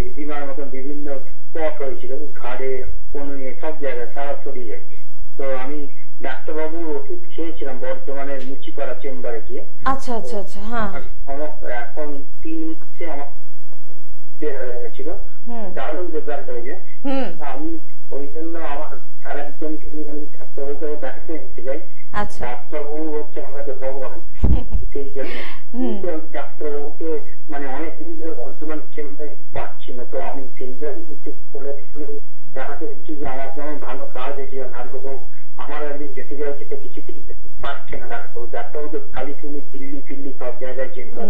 এক্সিমার মতন বিভিন্ন স্পট হয়েছিল, ঘাড়ে, কনুয়ে, সব জায়গায়, সারা শরীরে। তো আমি ডাক্তারবাবুর ওষুধ খেয়েছিলাম বর্ধমানের মুচিপাড়া চেম্বারে গিয়ে। আচ্ছা আচ্ছা আচ্ছা। হ্যাঁ, এখন 3 মাসে আমার ছিল, দারুণ রেজাল্ট হয়েছে। আমি ওই জন্য আমার আরেকজনকে আমি ডাক্তারবাবুকে দেখাতে নিতে যাই। ডাক্তারবাবু হচ্ছে আমাদের ভগবান, সেই জন্য ডাক্তারবাবুকে মানে অনেক দিন ধরে বর্তমান চেম্বারে পাচ্ছি না। তো আমি সেই জন্য দেখাতে দিচ্ছি যে আমার যেমন ভালো কাজ হয়েছে, ভালো হোক। আমার একদিন যেতে যাওয়া সেটা কিছুতেই পাচ্ছে না ডাক্তারবাবু। ডাক্তারবাবু খালি তুমি দিল্লি সব জায়গায় চেম্বার।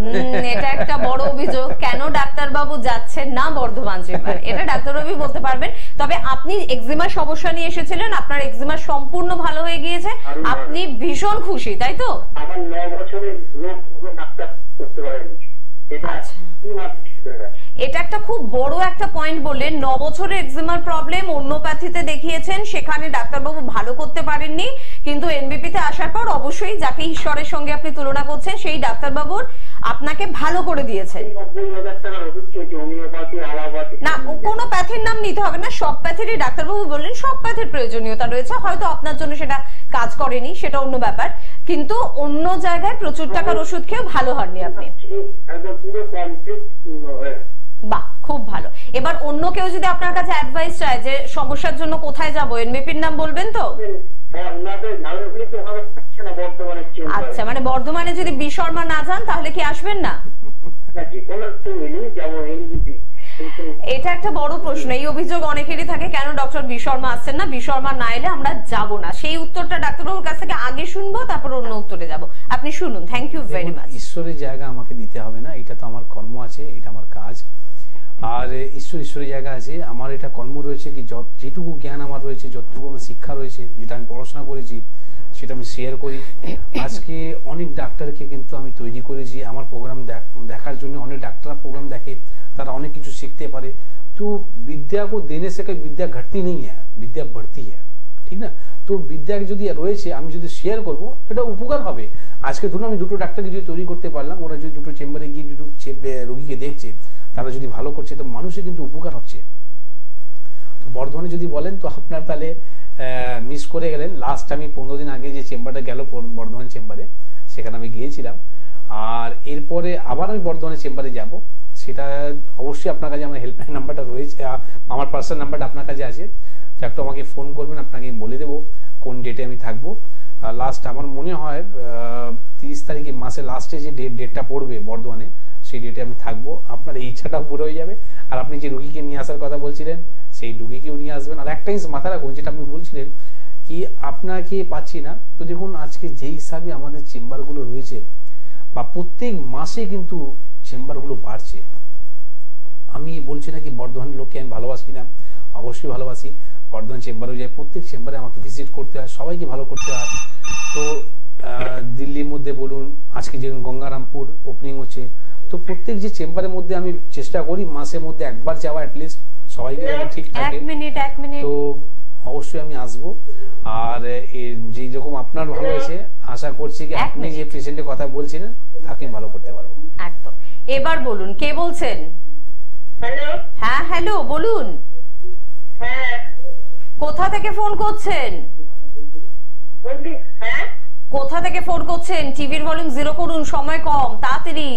এটা একটা বড় অভিযোগ। কেন ডাক্তারবাবু যাচ্ছেন না বর্ধমান চেম্বার, এটা ডাক্তারবাবু বলতে পারবেন। তবে আপনি এক্সিমা সমস্যা নিয়ে এসেছিলেন, আপনার এক্সিমা সম্পূর্ণ ভালো হয়ে গিয়েছে, আপনি ভীষণ খুশি, তাই তো? আমার 9 বছরের রোগ ডাক্তার করতে পারেনি। এটা একটা খুব বড় একটা পয়েন্ট বললেন। 9 বছরের এক্সিমার প্রবলেম হোমিওপ্যাথিতে দেখিয়েছেন, সেখানে ডাক্তারবাবু ভালো করতে পারেননি, কিন্তু এনবিপি তে আসার পর অবশ্যই যাকে ঈশ্বরের সঙ্গে আপনি তুলনা করছেন সেই ডাক্তারবাবুর আপনাকে ভালো করে দিয়েছেন। না, কোনো প্যাথের নাম নিতে হবে না, সব প্যাথেরই ডাক্তারবাবু বললেন সব প্যাথের প্রয়োজনীয়তা রয়েছে, হয়তো আপনার জন্য সেটা কাজ করেনি, সেটা অন্য ব্যাপার, কিন্তু অন্য জায়গায় প্রচুর টাকার ওষুধ খেয়ে ভালো হননি আপনি। বাহ, খুব ভালো। এবার অন্য কেউ যদি আপনার কাছে অ্যাডভাইস চায় যে সমস্যার জন্য কোথায় যাবো, এনবিপির নাম বলবেন তো? আচ্ছা, মানে বর্ধমানে যদি বি শর্মা না যান তাহলে কি আসবেন না? এটা একটা বড় প্রশ্ন, এই অভিযোগ অনেকেরই থাকে, কেন ডক্টর বি শর্মা আসছেন না, বি শর্মা না এলে আমরা যাব না। সেই উত্তরটা ডাক্তারবাবুর কাছ থেকে আগে শুনবো, তারপর অন্য উত্তরে যাব। আপনি শুনুন। Thank you very much. ঈশ্বরের জায়গা আমাকে দিতে হবে না, এটা তো আমার কর্ম আছে, এটা আমার কাজ। আর ঈশ্বরের জায়গা আছে, আমার এটা কর্ম রয়েছে কি যেটুকু জ্ঞান আমার রয়েছে, যতটুকু আমার শিক্ষা রয়েছে, যেটা আমি পড়াশোনা করেছি সেটা আমি শেয়ার করি। আজকে অনেক ডাক্তারকে কিন্তু আমি তৈরি করেছি আমার প্রোগ্রাম দেখার জন্য। অনেক ডাক্তার প্রোগ্রাম দেখে, তারা অনেক কিছু শিখতে পারে। তো विद्या को देने से कोई विद्या घटती नहीं है, विद्या बढ़ती है, ঠিক না? তো বিদ্যা যদি রয়েছে, আমি যদি শেয়ার করব সেটা উপকার হবে। আজকে ধরুন আমি দুটো ডাক্তারকে যদি তৈরি করতে পারলাম, ওরা যদি দুটো চেম্বারে গিয়ে দুটো রোগীকে দেখছে, তারা যদি ভালো করছে, তো মানুষের কিন্তু উপকার হচ্ছে। তো বর্ধমানে যদি বলেন তো আপনার তাহলে মিস করে গেলেন। লাস্ট আমি 15 দিন আগে যে চেম্বারটা গেল বর্ধমান চেম্বারে, সেখানে আমি গিয়েছিলাম। আর এরপরে আবার আমি বর্ধমানের চেম্বারে যাব, সেটা অবশ্যই আপনার কাছে আমার হেল্পলাইন নাম্বারটা রয়েছে, আমার পার্সোনাল নাম্বারটা আপনার কাছে আছে, তো একটু আমাকে ফোন করবেন, আপনাকে বলে দেবো কোন ডেটে আমি থাকবো। লাস্ট আমার মনে হয় 30 তারিখে, মাসের লাস্টে যে ডেটটা পড়বে বর্ধমানে, সেই ডেটে আমি থাকবো। আপনার এই ইচ্ছাটাও পুরো হয়ে যাবে। আর আপনি যে রুগীকে নিয়ে আসার কথা বলছিলেন, সেই রুগীকেও নিয়ে আসবেন। আর একটা জিনিস মাথায় রাখুন, যেটা আপনি বলছিলেন কি আপনাকে পাচ্ছি না, তো দেখুন আজকে যে হিসাবে আমাদের চেম্বারগুলো রয়েছে, বা প্রত্যেক মাসে কিন্তু চেম্বারগুলো বাড়ছে। আমি বলছি না কি বর্ধমানের লোককে আমি ভালোবাসি না, অবশ্যই ভালোবাসি। বর্ধমান চেম্বারে যাই, প্রত্যেক চেম্বারে আমাকে ভিজিট করতে হয়, সবাইকে ভালো করতে হয়। তো দিল্লির মধ্যে বলুন, আজকে যেমন গঙ্গারামপুর ওপেনিং হচ্ছে, তো প্রত্যেক যে চেম্বারের মধ্যে আমি চেষ্টা করি মাসের মধ্যে একবার যাওয়া, অ্যাটলিস্ট সবাইকে ঠিক থাকে। তো অবশ্যই আমি আসবো। আর যে রকম আপনার ভালো হয়েছে, আশা করছি কি আপনি যে পেশেন্টের কথা বলছিলেন তাকে ভালো করতে পারবো। একদম। এবার বলুন, কে বলছেন? হ্যালো। হ্যাঁ, হ্যালো, বলুন। হ্যাঁ। কোথা থেকে ফোন করছেন? হ্যাঁ। কোথা থেকে ফোন করছেন? টিভির ভলিউম 0 করুন, সময় কম, তাড়াতাড়ি।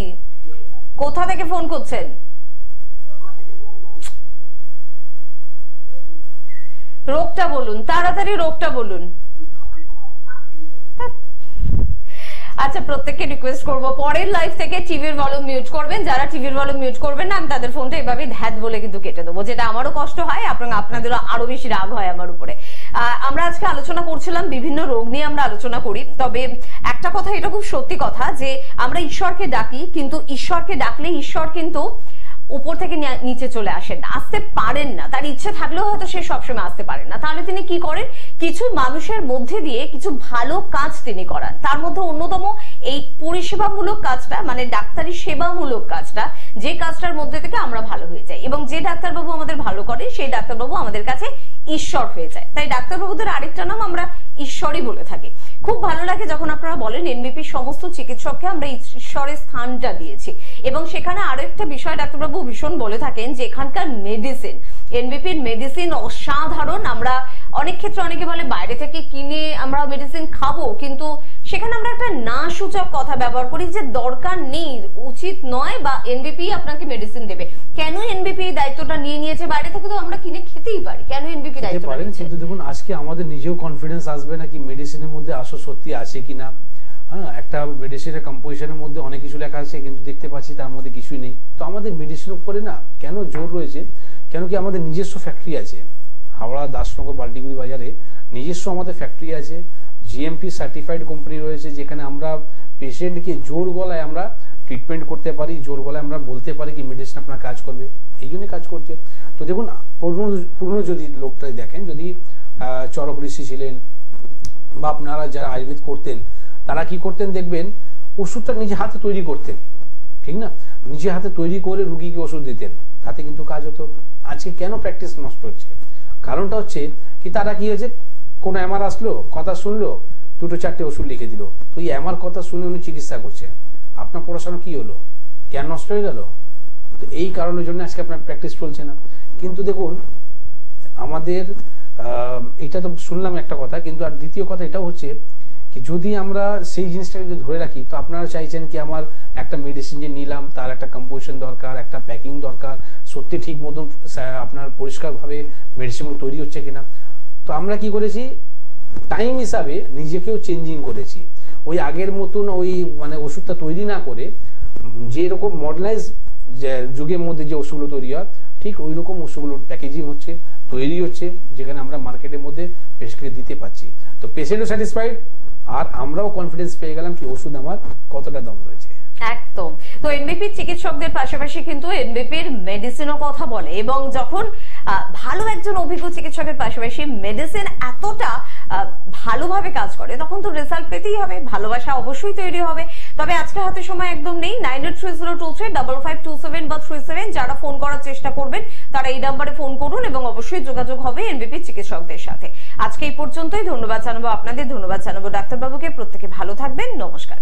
কোথা থেকে ফোন করছেন? রোগটা বলুন, তাড়াতাড়ি রোগটা বলুন। আচ্ছা, প্রত্যেককে রিকোয়েস্ট করবো পরের লাইভ থেকে টিভির ভলিউম মিউট করবেন। যারা টিভির ভলিউম মিউট করবেন না, আমি তাদের ফোনটা এভাবে ধ্যাত বলে কিন্তু কেটে দেবো, যেটা আমারও কষ্ট হয়, আপনাদেরও আরো বেশি রাগ হয় আমার উপরে। আমরা আজকে আলোচনা করছিলাম, বিভিন্ন রোগ নিয়ে আমরা আলোচনা করি। তবে একটা কথা, এটা খুব সত্যি কথা, যে আমরা ঈশ্বরকে ডাকি, কিন্তু ঈশ্বরকে ডাকলে ঈশ্বর কিন্তু উপর থেকে নিচে চলে আসেন, আসতে পারেন না। তার ইচ্ছে থাকলেও হয়তো সে সবসময় আসতে পারেন না। তাহলে তিনি কি করেন? কিছু মানুষের মধ্যে দিয়ে কিছু ভালো কাজ তিনি করান। তার মধ্যে অন্যতম এই পরিষেবামূলক কাজটা, মানে ডাক্তারি সেবামূলক কাজটা, যে কাজটার মধ্যে থেকে আমরা ভালো হয়ে যাই, এবং যে ডাক্তারবাবু আমাদের ভালো করে, সেই ডাক্তারবাবু আমাদের কাছে ঈশ্বর হয়ে যায়। তাই ডাক্তারবাবুদের আরেকটা নাম আমরা ঈশ্বরই বলে থাকি। খুব ভালো লাগে যখন আপনারা বলেন এনবিপির সমস্ত চিকিৎসককে আমরা ঈশ্বরের স্থানটা দিয়েছি। এবং সেখানে আরো একটা বিষয় ডাক্তারবাবু ভীষণ বলে থাকেন, যে এখানকার মেডিসিন, এনবিপির মেডিসিন অসাধারণ। আমরা অনেক ক্ষেত্রে অনেকে বলে বাইরে থেকে কিনে আমরা মেডিসিন খাবো, কিন্তু সেখানে আমরা একটা না সূচক কথা ব্যবহার করি, যে দরকার নেই, উচিত নয়, বা এনবিপি আপনাকে মেডিসিন দেবে। কেন এনবিপি দায়িত্বটা নিয়ে নিয়েছে? বাইরে থেকে তো আমরা কিনে খেতেই পারি, কেন এনবিপি দায়িত্বটা নিয়েছে? কিন্তু দেখুন আজকে আমাদের নিজেও কনফিডেন্স আসবে না কি মেডিসিনের মধ্যে আসল সত্যি আছে কিনা। হ্যাঁ, একটা মেডিসিনের কম্পোজিশনের মধ্যে অনেক কিছু লেখা আছে, কিন্তু দেখতে পাচ্ছি তার মধ্যে কিছুই নেই। তো আমাদের মেডিসিনের উপরে না কেন জোর রয়েছে? কেন কি আমাদের নিজস্ব ফ্যাক্টরি আছে, হাওড়া দাসনগর বাল্টিগুড়ি বাজারে নিজস্ব আমাদের ফ্যাক্টরি আছে, জিএমপি সার্টিফাইড কোম্পানি রয়েছে, যেখানে আমরা পেশেন্টকে জোর গলায় আমরা ট্রিটমেন্ট করতে পারি, জোর গলায় আমরা বলতে পারি কি মেডিসিন আপনার কাজ করবে, এই জন্যই কাজ করছে। তো দেখুন পুরনো যদি লোকটাই দেখেন, যদি চরক ঋষি ছিলেন বা আপনারা যারা আয়ুর্বেদ করতেন, তারা কি করতেন দেখবেন, ওষুধটা নিজে হাতে তৈরি করতেন, ঠিক না? নিজে হাতে তৈরি করে রুগীকে ওষুধ দিতেন, তাতে কিন্তু কাজ হতো। আজকে কেন প্র্যাকটিস নষ্ট হচ্ছে? কারণটা হচ্ছে কি, তারা কি হয়েছে, কোনো এমআর আসলো, কথা শুনলো, দুটো চারটে ওষুধ লিখে দিল, তো এই আমার কথা শুনে উনি চিকিৎসা করছেন, আপনার পড়াশোনা কি হলো? জ্ঞান নষ্ট হয়ে গেল। তো এই কারণের জন্য আজকে আপনার প্র্যাকটিস চলছে না। কিন্তু দেখুন আমাদের এটা তো শুনলাম একটা কথা, কিন্তু আর দ্বিতীয় কথা এটাও হচ্ছে কি যদি আমরা সেই জিনিসটাকে যদি ধরে রাখি, তো আপনারা চাইছেন কি আমার একটা মেডিসিন যে নিলাম তার একটা কম্পোজিশন দরকার, একটা প্যাকিং দরকার, সত্যি ঠিক মতন আপনার পরিষ্কারভাবে মেডিসিনগুলো তৈরি হচ্ছে কিনা। তো আমরা কি করেছি, টাইম হিসাবে নিজেকেও চেঞ্জিং করেছি। ওই আগের মতন ওই মানে ওষুধটা তৈরি না করে যেরকম মডার্নাইজ যুগের মধ্যে যে ওষুধগুলো তৈরি হয় ঠিক ওই রকম ওষুধগুলোর প্যাকেজিং হচ্ছে, তৈরি হচ্ছে, যেখানে আমরা মার্কেটের মধ্যে পেশেন্টকে দিতে পারছি। তো পেশেন্টও স্যাটিসফাইড আর আমরাও কনফিডেন্স পেয়ে গেলাম কি ওষুধ আমার কতটা দাম রয়েছে। একদম। তো এনবিপি চিকিৎসকদের পাশাপাশি কিন্তু এনবিপির মেডিসিনও কথা বলে, এবং যখন ভালো একজন অভিজ্ঞ চিকিৎসকের পাশাপাশি মেডিসিন এতটা ভালোভাবে কাজ করে তখন তো রেজাল্ট পেতেই হবে, ভালোবাসা অবশ্যই তৈরি হবে। তবে আজকে হাতে সময় একদম নেই। 9830235527 বা 37 যারা ফোন করার চেষ্টা করবেন তারা এই নাম্বারে ফোন করুন এবং অবশ্যই যোগাযোগ হবে এনবিপি চিকিৎসকদের সাথে। আজকে এই পর্যন্তই। ধন্যবাদ জানাবো আপনাদের, ধন্যবাদ জানাবো ডাক্তারবাবুকে। প্রত্যেকে ভালো থাকবেন। নমস্কার।